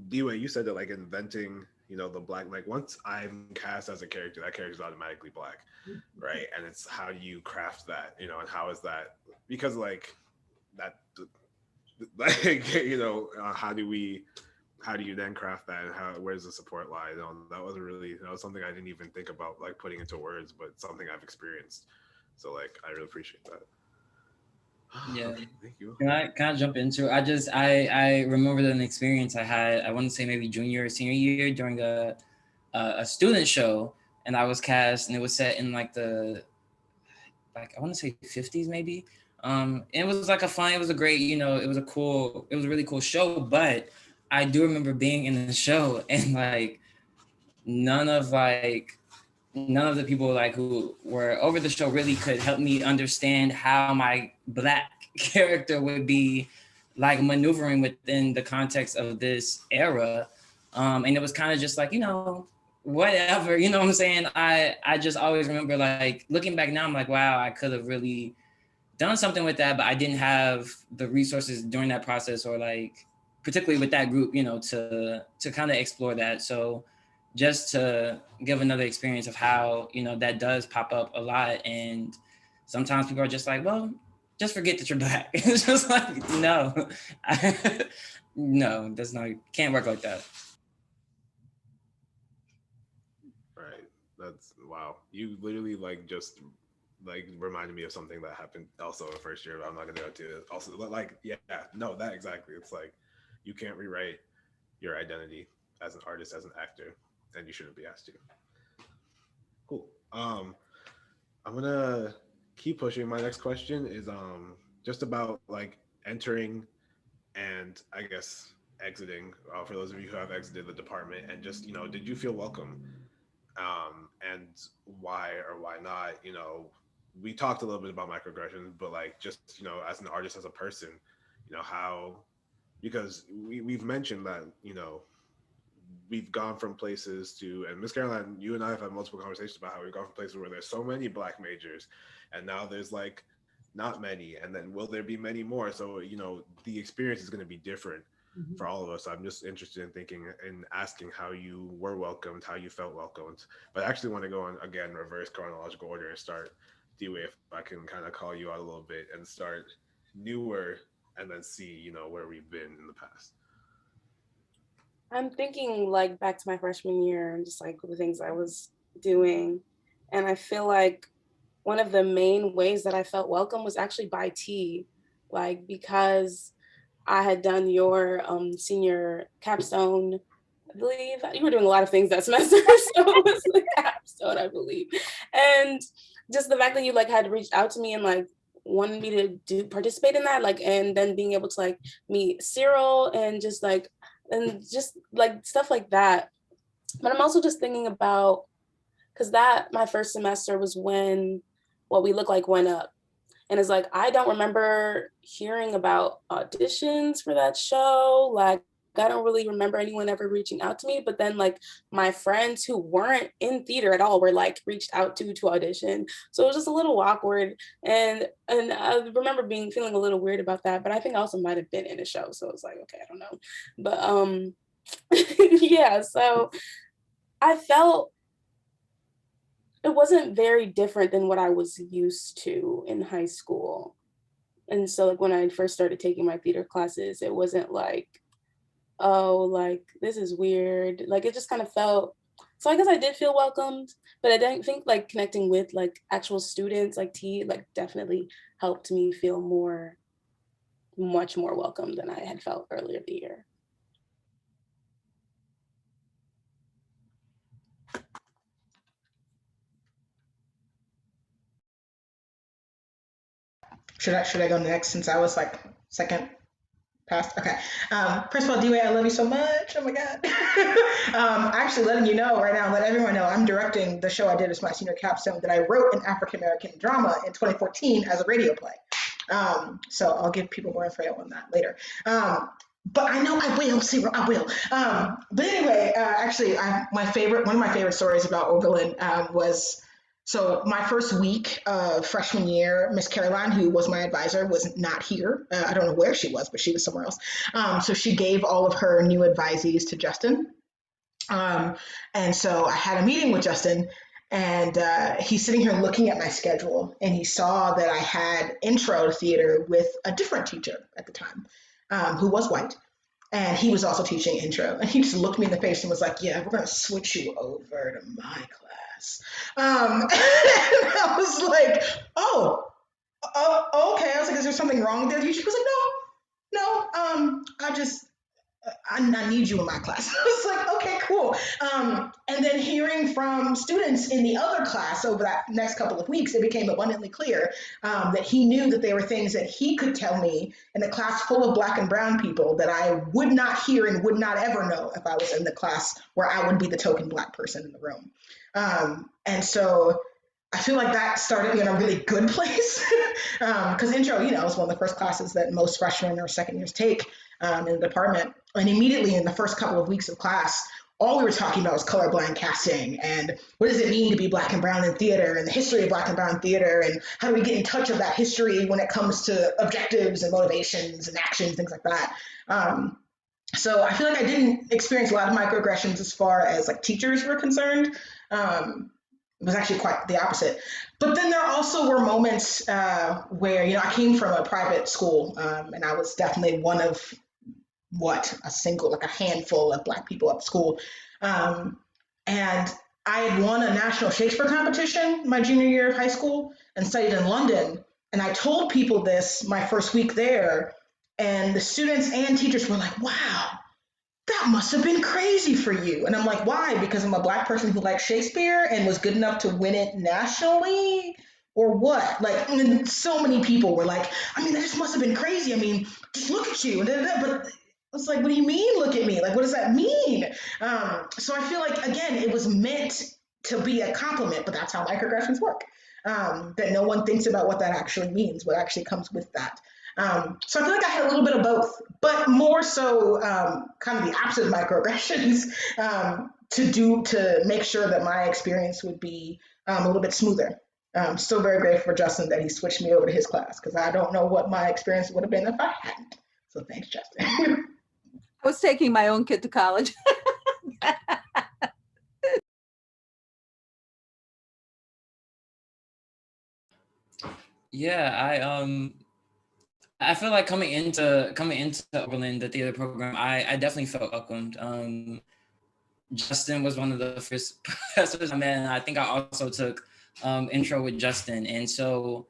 D-Way, you said that like inventing, you know, the Black, like once I'm cast as a character, that character is automatically Black, right? And it's how you craft that, you know, and how is that, because like that, like, you know, how do you then craft that, and where's the support lie? You know, that wasn't really, that was something I didn't even think about like putting into words, but something I've experienced. So like I really appreciate that. Yeah. Okay, thank you. Can I jump into it? I remembered an experience I had, I want to say maybe junior or senior year, during a student show, and I was cast, and it was set in like I want to say 50s maybe. It was like it was a great, you know, it was a really cool show, but I do remember being in the show and like none of the people like who were over the show really could help me understand how my Black character would be like maneuvering within the context of this era. And it was kind of just like, you know, whatever, you know what I'm saying? I just always remember like looking back now, I'm like, wow, I could have really done something with that, but I didn't have the resources during that process, or like particularly with that group, you know, to kind of explore that. So just to give another experience of how, you know, that does pop up a lot. And sometimes people are just like, well, just forget that you're Black. It's just like, no, no, that's not, can't work like that. Right. That's, wow. You literally like just like reminded me of something that happened also in first year, but I'm not gonna go to it. Also, like, yeah, no, that exactly. It's like you can't rewrite your identity as an artist, as an actor, and you shouldn't be asked to. Cool. I'm gonna keep pushing. My next question is just about like entering and I guess exiting, for those of you who have exited the department, and just, you know, did you feel welcome, and why or why not? You know, we talked a little bit about microaggressions, but like just, you know, as an artist, as a person, you know, how, because we've mentioned that, you know, we've gone from places to, and Miss Caroline, you and I have had multiple conversations about how we've gone from places where there's so many Black majors, and now there's like not many, and then will there be many more? So, you know, the experience is going to be different for all of us. I'm just interested in thinking and asking how you were welcomed, how you felt welcomed. But I actually want to go on again, reverse chronological order, and start D-Way, if I can kind of call you out a little bit and start newer, and then see, you know, where we've been in the past. I'm thinking like back to my freshman year and just like the things I was doing. And I feel like one of the main ways that I felt welcome was actually by T, like because I had done your senior capstone, I believe. You were doing a lot of things that semester, so it was the capstone, I believe. And just the fact that you like had reached out to me and like wanted me to participate in that, like, and then being able to like meet Cyril and just like stuff like that. But I'm also just thinking about because that my first semester was when What We Look Like went up. And it's like, I don't remember hearing about auditions for that show. Like, I don't really remember anyone ever reaching out to me. But then, like, my friends who weren't in theater at all were like reached out to audition. So it was just a little awkward. And I remember feeling a little weird about that. But I think I also might have been in a show. So it was like, okay, I don't know. But yeah, so I felt it wasn't very different than what I was used to in high school. And so like when I first started taking my theater classes, it wasn't like, oh, like this is weird. Like it just kind of felt, so I guess I did feel welcomed, but I didn't think like connecting with like actual students like like definitely helped me feel much more welcome than I had felt earlier the year. Should I go next since I was like second past? Okay. First of all, D-Way, I love you so much. Oh my God. Actually letting you know right now, let everyone know I'm directing the show I did as my senior capstone that I wrote an African-American drama in 2014 as a radio play. So I'll give people more info on that later. But I know I will, Cyril, I will. But anyway, actually, one of my favorite stories about Oberlin was, so my first week of freshman year, Miss Caroline, who was my advisor, was not here. I don't know where she was, but she was somewhere else. So she gave all of her new advisees to Justin. And so I had a meeting with Justin, and he's sitting here looking at my schedule, and he saw that I had intro to theater with a different teacher at the time, who was white. And he was also teaching intro. And he just looked me in the face and was like, yeah, we're going to switch you over to my class. And I was like, oh, okay. I was like, is there something wrong with that? She was like, no, I need you in my class. I was like, okay, cool. And then hearing from students in the other class over that next couple of weeks, it became abundantly clear that he knew that there were things that he could tell me in a class full of Black and brown people that I would not hear and would not ever know if I was in the class where I would be the token Black person in the room. And so I feel like that started me in a really good place because intro, is one of the first classes that most freshmen or second years take in the department. And immediately in the first couple of weeks of class, all we were talking about was colorblind casting and what does it mean to be Black and brown in theater and the history of Black and brown theater and how do we get in touch of that history when it comes to objectives and motivations and actions, things like that. So I feel like I didn't experience a lot of microaggressions as far as like teachers were concerned. It was actually quite the opposite. But then there also were moments where, I came from a private school and I was definitely one of a handful of Black people at school. And I had won a national Shakespeare competition my junior year of high school and studied in London. And I told people this my first week there, and the students and teachers were like, wow, that must have been crazy for you. And I'm like, why? Because I'm a Black person who likes Shakespeare and was good enough to win it nationally? Or what? Like, and so many people were like, that just must have been crazy. Just look at you. But it's like, what do you mean, look at me? Like, what does that mean? So I feel like, again, it was meant to be a compliment, but that's how microaggressions work. That no one thinks about what that actually means, what actually comes with that. So I feel like I had a little bit of both, but more so kind of the opposite of microaggressions to make sure that my experience would be a little bit smoother. I'm still very grateful for Justin that he switched me over to his class because I don't know what my experience would have been if I hadn't. So thanks, Justin. I was taking my own kid to college. Yeah, I feel like coming into Oberlin, the theater program, I definitely felt welcomed. Justin was one of the first professors I met, and I think I also took intro with Justin. And so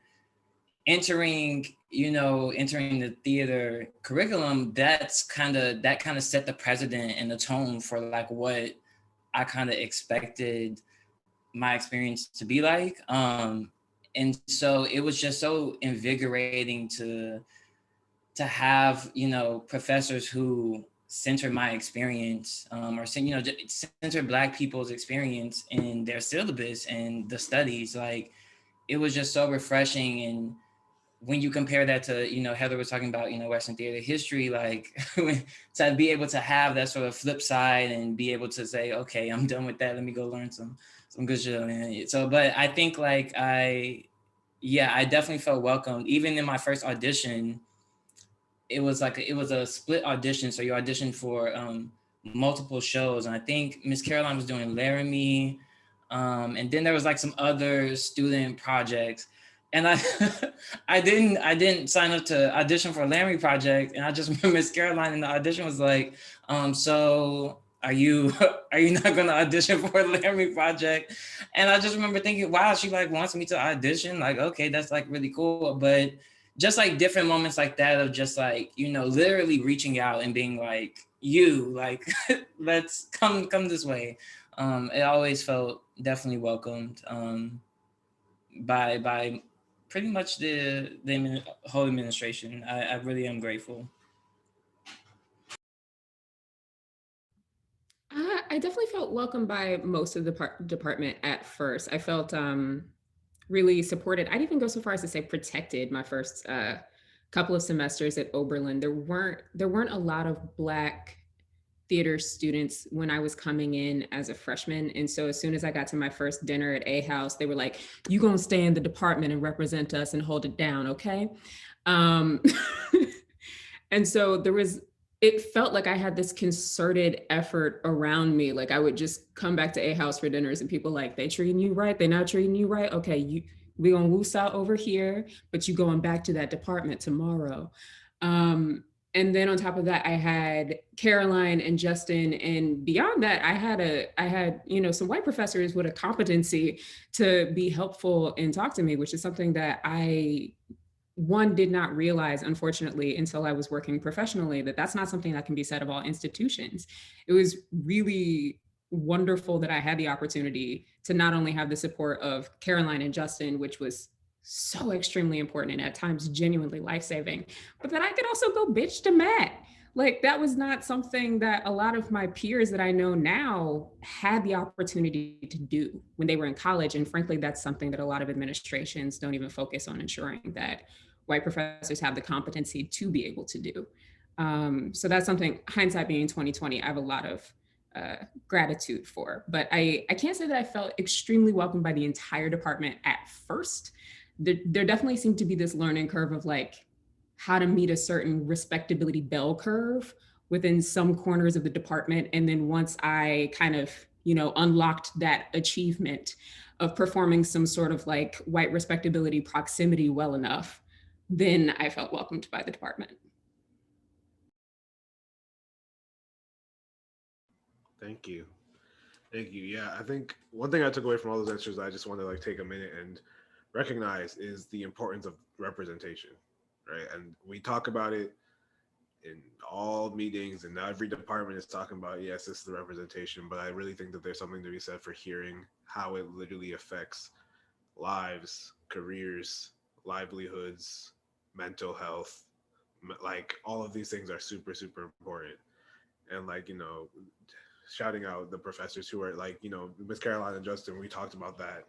entering the theater curriculum, that kind of set the precedent and the tone for like what I kind of expected my experience to be like. And so it was just so invigorating to have, professors who center my experience, or center Black people's experience in their syllabus and the studies. Like, it was just so refreshing. And when you compare that to, Heather was talking about, Western theater history, like to be able to have that sort of flip side and be able to say, okay, I'm done with that. Let me go learn some good shit. Man. So, but I think like I definitely felt welcomed. Even in my first audition, it was a split audition. So you auditioned for multiple shows. And I think Miss Caroline was doing Laramie. And then there was like some other student projects. And I didn't sign up to audition for a Laramie project. And I just remember Miss Caroline in the audition was like, so are you not going to audition for a Laramie project? And I just remember thinking, wow, she like wants me to audition. Like, okay, that's like really cool. But just like different moments like that of just like, literally reaching out and being like, let's come this way. It always felt definitely welcomed by pretty much the whole administration. I really am grateful. I definitely felt welcomed by most of the department at first. I felt really supported. I'd even go so far as to say protected my first couple of semesters at Oberlin. There weren't a lot of Black theater students when I was coming in as a freshman. And so as soon as I got to my first dinner at A House, they were like, you gonna stay in the department and represent us and hold it down, okay? And so it felt like I had this concerted effort around me. Like I would just come back to A House for dinners and people like, they treating you right? They not treating you right? Okay, we gonna woos out over here, but you going back to that department tomorrow. And then on top of that, I had Caroline and Justin, and beyond that, I had some white professors with a competency to be helpful and talk to me, which is something that I did not realize, unfortunately, until I was working professionally, that's not something that can be said of all institutions. It was really wonderful that I had the opportunity to not only have the support of Caroline and Justin, which was so extremely important and at times genuinely life-saving, but that I could also go bitch to Matt. Like that was not something that a lot of my peers that I know now had the opportunity to do when they were in college. And frankly, that's something that a lot of administrations don't even focus on, ensuring that white professors have the competency to be able to do. So that's something, hindsight being 2020, I have a lot of gratitude for. But I can't say that I felt extremely welcomed by the entire department at first. There definitely seemed to be this learning curve of like how to meet a certain respectability bell curve within some corners of the department. And then once I kind of, unlocked that achievement of performing some sort of like white respectability proximity well enough, then I felt welcomed by the department. Thank you. Yeah, I think one thing I took away from all those answers, I just want to like take a minute and recognize is the importance of representation, right? And we talk about it in all meetings, and now every department is talking about, yes, this is the representation, but I really think that there's something to be said for hearing how it literally affects lives, careers, livelihoods, mental health. Like all of these things are super, super important. And like, shouting out the professors who are like, Miss Caroline and Justin, we talked about that,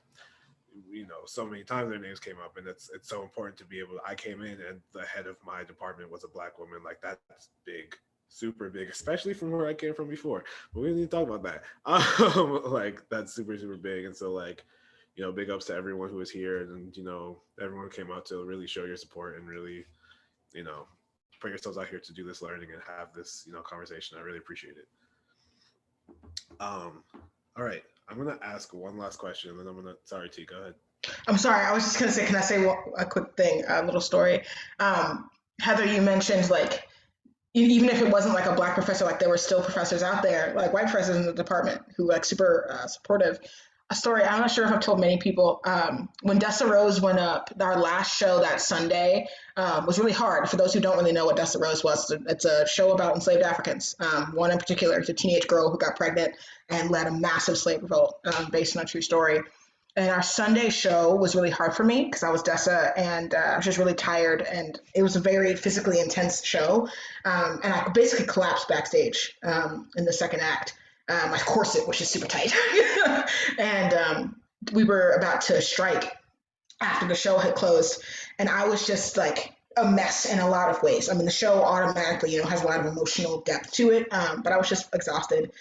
so many times their names came up, and it's so important to be able I came in and the head of my department was a Black woman. Like that's big, super big, especially from where I came from before, but we didn't talk about that. Like that's super, super big. And so like, big ups to everyone who was here, and everyone came out to really show your support and really, put yourselves out here to do this learning and have this, conversation. I really appreciate it. All right, I'm gonna ask one last question, and then sorry, T, go ahead. I'm sorry, I was just gonna say, can I say a quick thing, a little story? Heather, you mentioned like, even if it wasn't like a Black professor, like there were still professors out there, like white professors in the department who like super supportive. A story, I'm not sure if I've told many people, when Dessa Rose went up, our last show that Sunday was really hard. For those who don't really know what Dessa Rose was, it's a show about enslaved Africans. One in particular is a teenage girl who got pregnant and led a massive slave revolt based on a true story. And our Sunday show was really hard for me because I was Dessa and I was just really tired. And it was a very physically intense show. And I basically collapsed backstage in the second act. My corset was just super tight. And we were about to strike after the show had closed. And I was just like a mess in a lot of ways. I mean, the show automatically, has a lot of emotional depth to it, but I was just exhausted.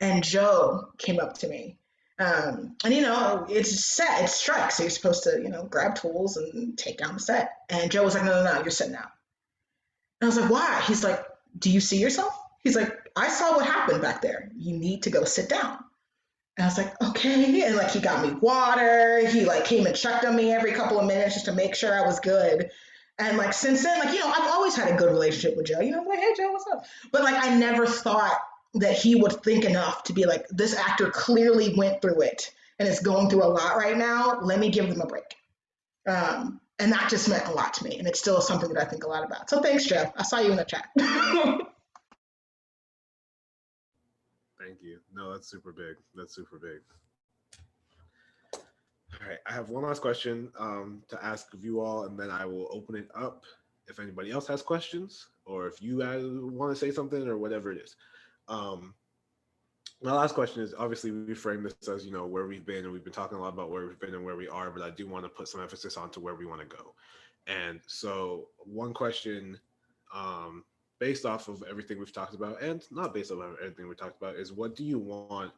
And Joe came up to me. And it's set, it's strike, so you're supposed to, grab tools and take down the set. And Joe was like, no, no, no, you're sitting down. And I was like, why? He's like, do you see yourself? He's like, I saw what happened back there. You need to go sit down. And I was like, okay. And like, he got me water. He like came and checked on me every couple of minutes just to make sure I was good. And like, since then, like, I've always had a good relationship with Joe. Like, hey, Joe, what's up? But like, I never thought that he would think enough to be like, this actor clearly went through it and is going through a lot right now. Let me give them a break. And that just meant a lot to me. And it's still something that I think a lot about. So thanks, Jeff. I saw you in the chat. Thank you. No, that's super big. That's super big. All right, I have one last question to ask of you all, and then I will open it up if anybody else has questions or if you want to say something or whatever it is. My last question is, obviously we frame this as, where we've been, and we've been talking a lot about where we've been and where we are, but I do want to put some emphasis onto where we want to go. And so one question, based off of everything we've talked about, and not based off of everything we talked about, is what do you want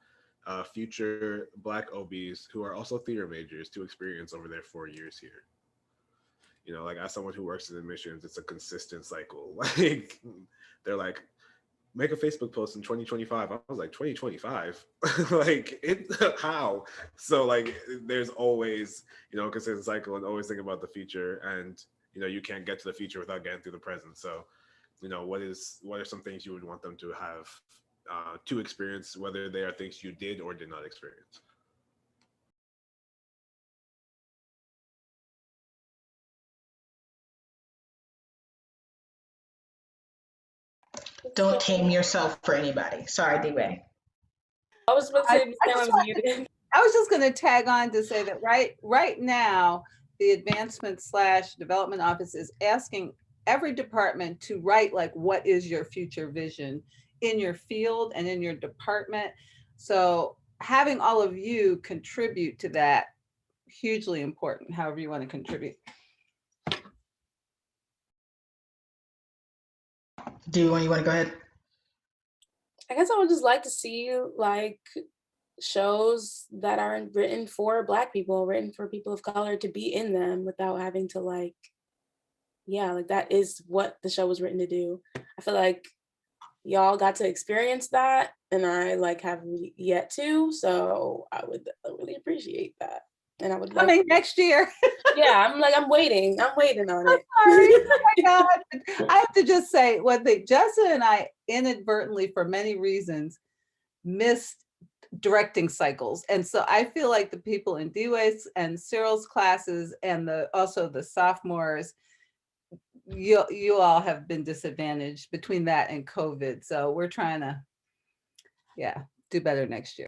future Black OBs who are also theater majors to experience over their 4 years here? Like, as someone who works in admissions, it's a consistent cycle. Like, they're like, make a Facebook post in 2025. I was like, 2025? Like, how? So like, there's always, a consistent cycle, and always think about the future. And, you can't get to the future without getting through the present. So, what are some things you would want them to have to experience, whether they are things you did or did not experience? Don't tame yourself for anybody. Sorry, D-Way. I was about to say, I was muted. I was just going to tag on to say that right now, the advancement/development office is asking every department to write like, what is your future vision in your field and in your department? So having all of you contribute to that, hugely important, however you want to contribute. Do you want to go ahead? I guess I would just like to see like shows that are written for Black people, written for people of color, to be in them without having to like that is what the show was written to do. I feel like y'all got to experience that, and I like have yet to, so I would really appreciate that. And I would coming next year. Yeah, I'm waiting on it. Sorry. Oh my God. I have to just say one thing. Jessa and I inadvertently, for many reasons, missed directing cycles. And so I feel like the people in D-Way's and Cyril's classes and also the sophomores, you all have been disadvantaged between that and COVID. So we're trying to, do better next year.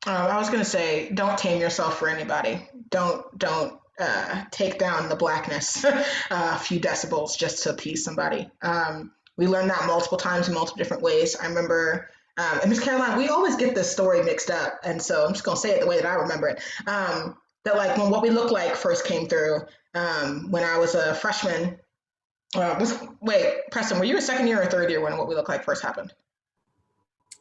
I was going to say, don't tame yourself for anybody. Don't take down the Blackness a few decibels just to appease somebody. We learned that multiple times in multiple different ways. I remember, and Miss Caroline, we always get this story mixed up, and so I'm just going to say it the way that I remember it. That like when What We Look Like first came through, when I was a freshman. Wait, Preston, were you a second year or third year when What We Look Like first happened?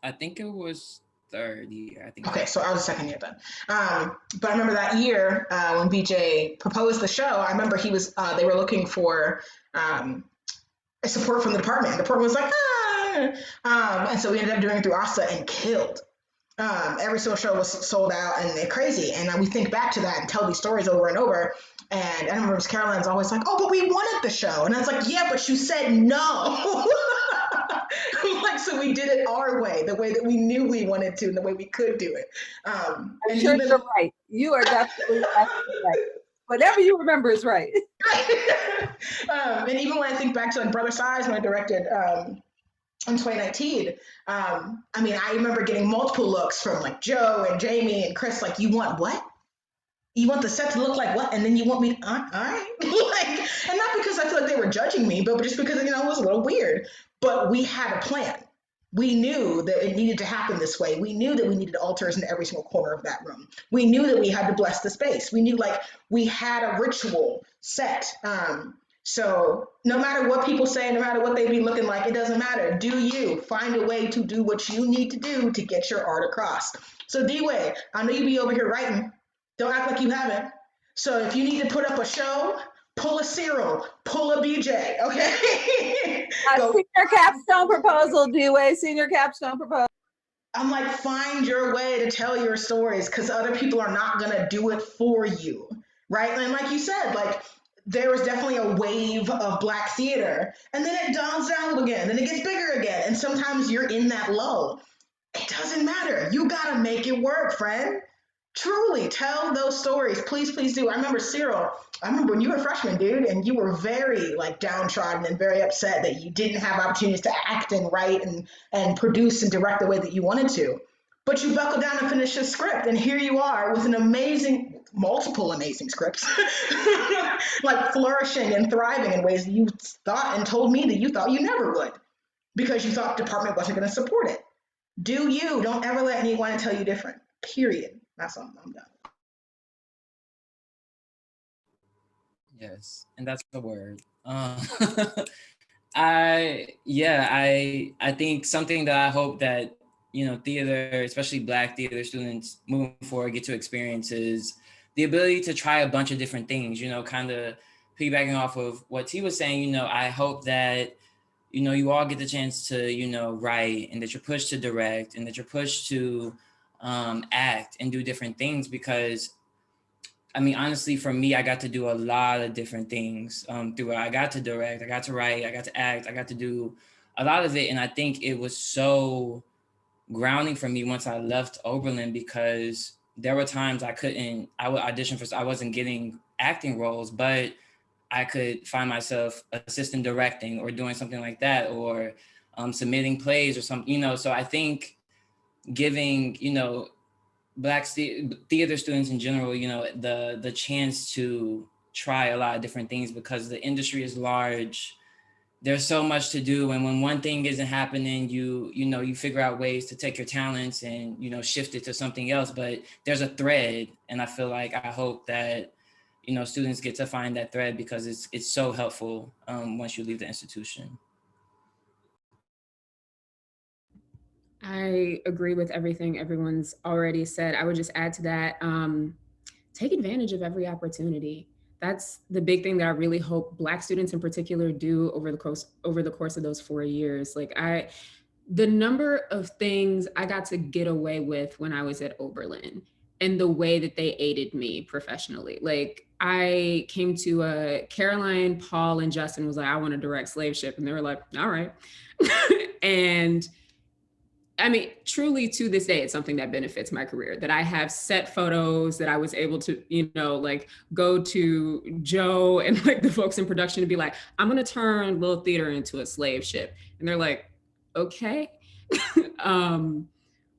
I think it was third year. I think. Okay, so I was a second year then. But I remember that year when BJ proposed the show. I remember they were looking for support from the department. The department was like, and so we ended up doing it through ASA and killed. Every single show was sold out and they're crazy. And we think back to that and tell these stories over and over. And I remember Miss Caroline's always like, oh, but we wanted the show. And I was like, yeah, but you said no. Like, so we did it our way, the way that we knew we wanted to and the way we could do it. I'm sure you're right. You are definitely right. Whatever you remember is right. And even when I think back to like Brother Size, when I directed in 2019. I mean, I remember getting multiple looks from like Joe and Jamie and Chris, like, you want what? You want the set to look like what? And then you want me, all right. Like, and not because I feel like they were judging me, but just because, it was a little weird. But we had a plan. We knew that it needed to happen this way. We knew that we needed altars in every single corner of that room. We knew that we had to bless the space. We knew like we had a ritual set. So no matter what people say, no matter what they be looking like, it doesn't matter. Do you find a way to do what you need to do to get your art across? So D-Way, I know you be over here writing. Don't act like you haven't. So if you need to put up a show, pull a Cyril, pull a BJ, okay? Senior capstone proposal, D-Way, senior capstone proposal. I'm like, find your way to tell your stories because other people are not going to do it for you, right? And like you said, like, there was definitely a wave of Black theater, and then it dawns down a little again, then it gets bigger again, and sometimes you're in that low. It doesn't matter. You got to make it work, friend. Truly tell those stories. Please, please do. I remember Cyril, I remember when you were a freshman, dude, and you were very like downtrodden and very upset that you didn't have opportunities to act and write and produce and direct the way that you wanted to. But you buckled down and finished a script, and here you are with an amazing, multiple amazing scripts, like flourishing and thriving in ways that you thought and told me that you thought you never would because you thought the department wasn't going to support it. Do you. Don't ever let anyone tell you different, period. That's all. I'm done. Yes, and that's the word. I think something that I hope that theater, especially Black theater students moving forward, get to experience is the ability to try a bunch of different things. Kind of piggybacking off of what T was saying. I hope that you all get the chance to write, and that you're pushed to direct, and that you're pushed to act and do different things, because I mean, honestly, for me, I got to do a lot of different things through it. I got to direct, I got to write, I got to act, I got to do a lot of it. And I think it was so grounding for me once I left Oberlin, because there were times I would audition for, I wasn't getting acting roles, but I could find myself assistant directing or doing something like that, or submitting plays or something, so I think giving, Black theater students in general, the chance to try a lot of different things, because the industry is large. There's so much to do, and when one thing isn't happening, you figure out ways to take your talents and shift it to something else. But there's a thread, and I feel like I hope that students get to find that thread, because it's so helpful once you leave the institution. I agree with everything everyone's already said. I would just add to that, take advantage of every opportunity. That's the big thing that I really hope Black students in particular do over the course of those 4 years. Like the number of things I got to get away with when I was at Oberlin, and the way that they aided me professionally. Like I came to Caroline, Paul, and Justin was like, I want to direct Slave Ship. And they were like, all right. And I mean, truly to this day, it's something that benefits my career, that I have set photos that I was able to, like go to Joe and like the folks in production and be like, I'm going to turn Little Theater into a slave ship. And they're like, okay.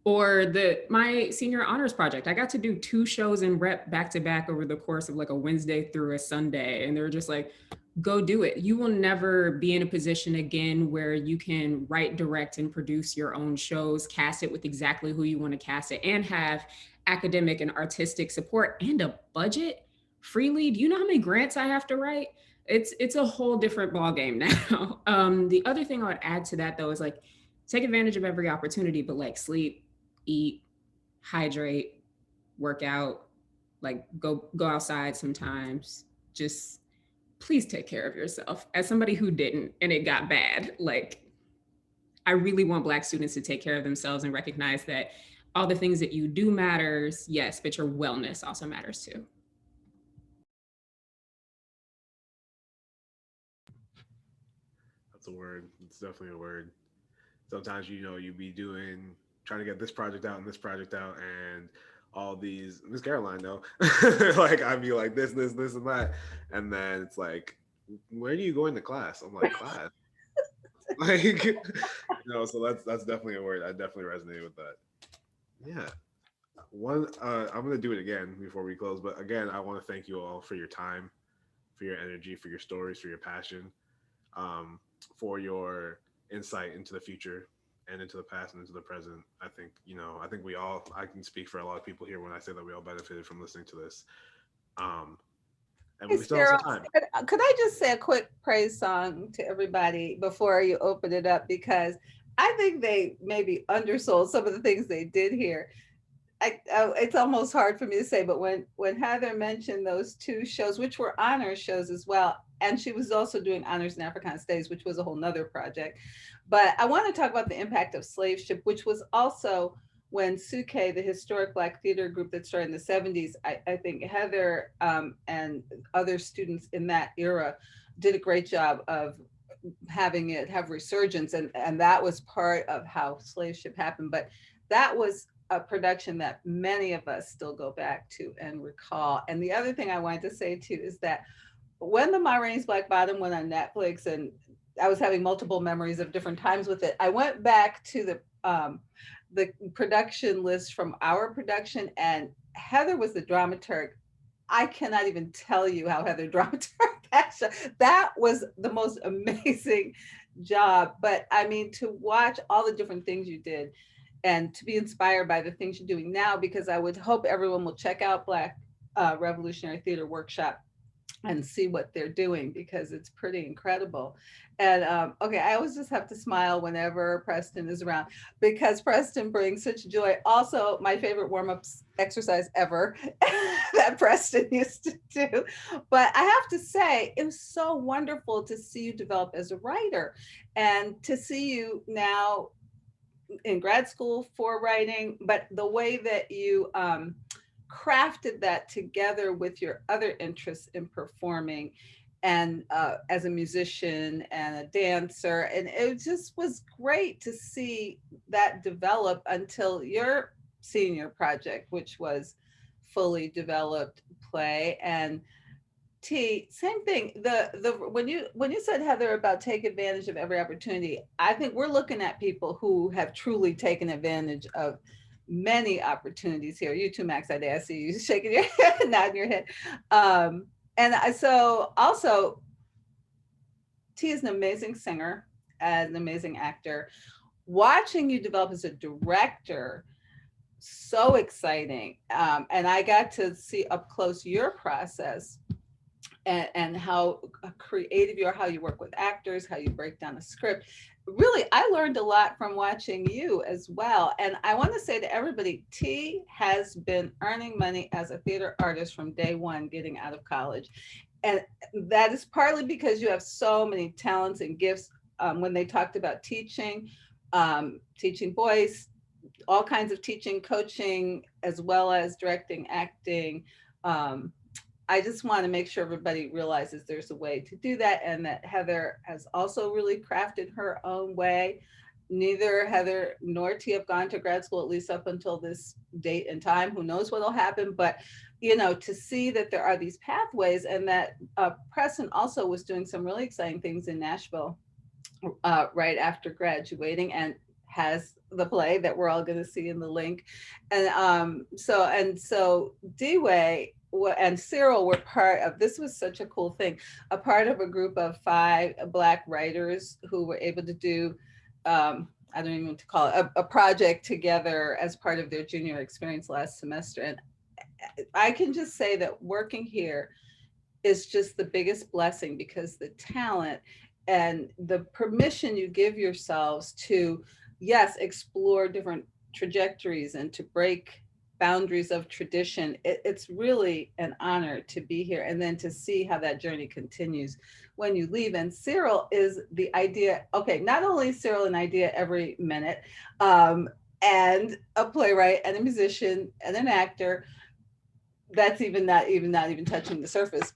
Or my senior honors project, I got to do 2 shows in rep back to back over the course of like a Wednesday through a Sunday. And they were just like, go do it. You will never be in a position again where you can write, direct, and produce your own shows, cast it with exactly who you want to cast it, and have academic and artistic support and a budget freely. Do you know how many grants I have to write? It's a whole different ballgame now. The other thing I would add to that though is like, take advantage of every opportunity, but like sleep, eat, hydrate, work out, like go outside sometimes. Just please take care of yourself. As somebody who didn't and it got bad, like I really want Black students to take care of themselves and recognize that all the things that you do matters, yes, but your wellness also matters too. That's a word. It's definitely a word. Sometimes you be trying to get this project out and this project out, and all these, Miss Caroline though, like I'd be like this and that, and then it's like, where do you go into class? I'm like, class. Like, you know, so that's definitely a word. I definitely resonate with that. Yeah. I'm gonna do it again before we close, but again, I want to thank you all for your time, for your energy, for your stories, for your passion, um, for your insight into the future and into the past and into the present. I think, you know, I can speak for a lot of people here when I say that we all benefited from listening to this. Um, and Hey, we still have some Cyril, time. could I just say a quick praise song to everybody before you open it up? Because I think they maybe undersold some of the things they did here. It's almost hard for me to say, but when Heather mentioned those two shows, which were honors shows as well, and she was also doing honors in Africana Studies, which was a whole nother project. But I want to talk about the impact of slave ship, which was also when Suke, the historic Black theater group that started in the 70s, I think Heather and other students in that era did a great job of having it have resurgence, and that was part of how slave ship happened. But that was a production that many of us still go back to and recall. And the other thing I wanted to say too is that when the Ma Rainey's Black Bottom went on Netflix, and I was having multiple memories of different times with it, I went back to the production list from our production, and Heather was the dramaturg. I cannot even tell you how Heather dramaturged that show. That was the most amazing job. But I mean, to watch all the different things you did and to be inspired by the things you're doing now, because I would hope everyone will check out Black Revolutionary Theater Workshop and see what they're doing, because it's pretty incredible. And okay, I always just have to smile whenever Preston is around, because Preston brings such joy. Also, my favorite warm-up exercise ever that Preston used to do. But I have to say, it was so wonderful to see you develop as a writer, and to see you now in grad school for writing, but the way that you crafted that together with your other interests in performing and as a musician and a dancer. And it just was great to see that develop until your senior project, which was fully developed play. And T, same thing. The when you said, Heather, about take advantage of every opportunity, I think we're looking at people who have truly taken advantage of many opportunities here. You too, Max. I see you shaking your head, nodding your head. So also, T is an amazing singer and an amazing actor. Watching you develop as a director, so exciting. And I got to see up close your process and how creative you are, how you work with actors, how you break down a script. Really, I learned a lot from watching you as well. And I want to say to everybody, T has been earning money as a theater artist from day one, getting out of college. And that is partly because you have so many talents and gifts. When they talked about teaching, teaching voice, all kinds of teaching, coaching, as well as directing, acting, I just want to make sure everybody realizes there's a way to do that, and that Heather has also really crafted her own way. Neither Heather nor T have gone to grad school, at least up until this date and time. Who knows what'll happen, but you know, to see that there are these pathways, and that Preston also was doing some really exciting things in Nashville right after graduating, and has the play that we're all going to see in the link. And so D-Way and Cyril were part of, this was such a cool thing, a part of a group of 5 Black writers who were able to do, I don't even want to call it, a project together as part of their junior experience last semester. And I can just say that working here is just the biggest blessing, because the talent and the permission you give yourselves to, yes, explore different trajectories and to break boundaries of tradition. It's really an honor to be here, and then to see how that journey continues when you leave. And Cyril is the idea. Okay, not only is Cyril an idea every minute, and a playwright and a musician and an actor, that's not even touching the surface.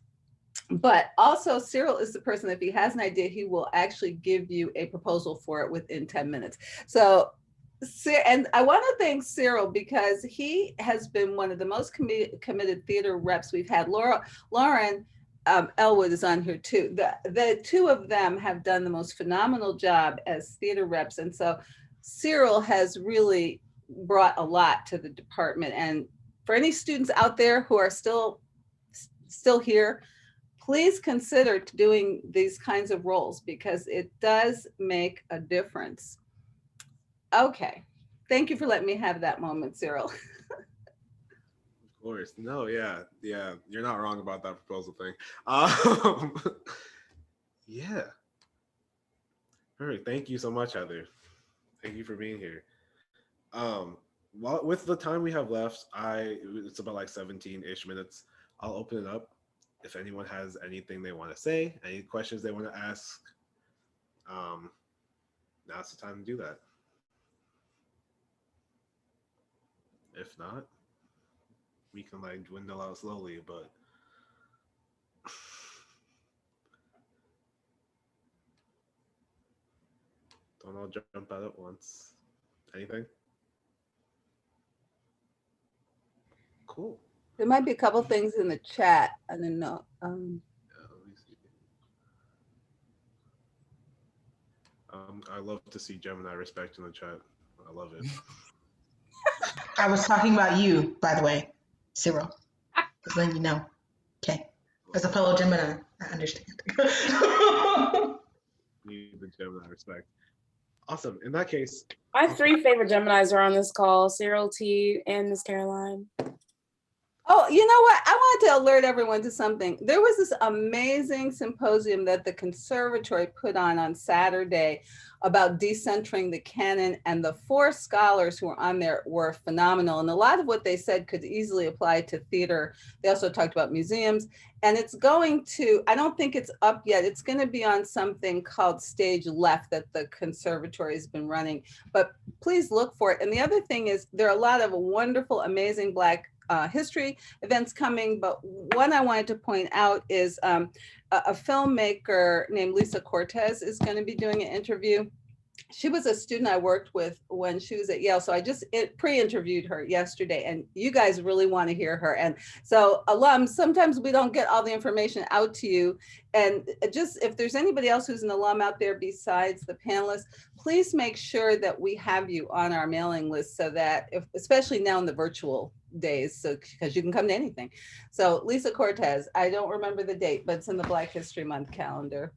But also, Cyril is the person that if he has an idea, he will actually give you a proposal for it within 10 minutes. So, and I want to thank Cyril, because he has been one of the most committed theater reps we've had. Lauren Elwood is on here too. The two of them have done the most phenomenal job as theater reps. And so Cyril has really brought a lot to the department. And for any students out there who are still here, please consider doing these kinds of roles because it does make a difference. Okay, thank you for letting me have that moment, Cyril. Of course. No, yeah. You're not wrong about that proposal thing. Yeah. Perfect. Thank you so much, Heather. Thank you for being here. Well, with the time we have left, it's about like 17-ish minutes. I'll open it up. If anyone has anything they want to say, any questions they want to ask, now's the time to do that. If not, we can like dwindle out slowly, but don't all jump out at once. Anything? Cool. There might be a couple things in the chat. I don't know. Yeah, let me see. I love to see Gemini respect in the chat. I love it. I was talking about you, by the way, Cyril. Because then you know. Okay. As a fellow Gemini, I understand. Need the Gemini respect. Awesome. In that case, My 3 favorite Geminis are on this call: Cyril, T, and Miss Caroline. Oh, you know what? I wanted to alert everyone to something. There was this amazing symposium that the conservatory put on Saturday about decentering the canon, and the 4 scholars who were on there were phenomenal. And a lot of what they said could easily apply to theater. They also talked about museums, and it's going to, I don't think it's up yet. It's going to be on something called Stage Left that the conservatory has been running, but please look for it. And the other thing is there are a lot of wonderful, amazing Black history events coming, but one I wanted to point out is a filmmaker named Lisa Cortez is going to be doing an interview. She was a student I worked with when she was at Yale, so I just pre-interviewed her yesterday, and you guys really want to hear her. And so alums, sometimes we don't get all the information out to you, and just if there's anybody else who's an alum out there besides the panelists, please make sure that we have you on our mailing list so that, especially now in the virtual days, so because you can come to anything. So Lisa Cortez, I don't remember the date, but it's in the Black History Month calendar.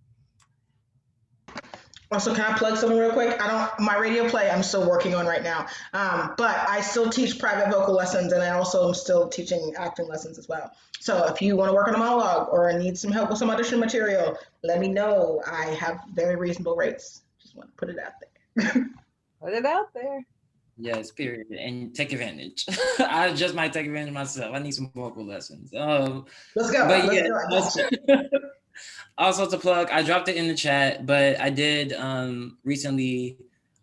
Also, can I plug something real quick? My radio play I'm still working on right now, but I still teach private vocal lessons, and I also am still teaching acting lessons as well. So if you want to work on a monologue or need some help with some audition material, let me know. I have very reasonable rates. Just want to put it out there. Put it out there. Yes, period. And take advantage. I just might take advantage myself. I need some vocal lessons. Let's go. But Let's yeah, go. also to plug, I dropped it in the chat, but I did recently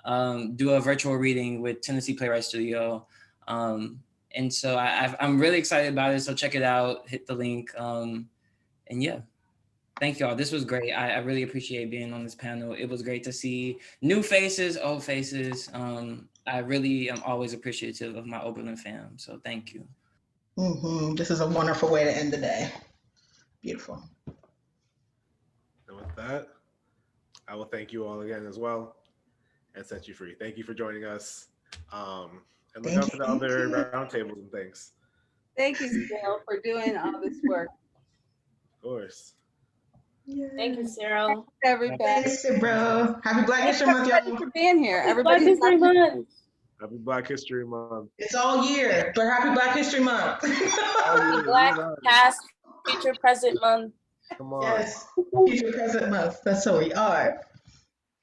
do a virtual reading with Tennessee Playwright Studio. And so I'm really excited about it. So check it out, hit the link. And yeah, thank y'all. This was great. I really appreciate being on this panel. It was great to see new faces, old faces. I really am always appreciative of my Oberlin fam. So thank you. This is a wonderful way to end the day. Beautiful. and with that, I will thank you all again as well and set you free. Thank you for joining us. And look out for the other roundtables and things. Thank you, Cyril, for doing all this work. Of course. Thank you, Cyril. Everybody. Thanks, bro. Happy Black History Month, y'all. For being here. Black Everybody. History Month. Happy Black History Month. It's all year, but happy Black History Month. Black Past, Future, Present Month. Come on. Yes, Future Present Month. That's who we are.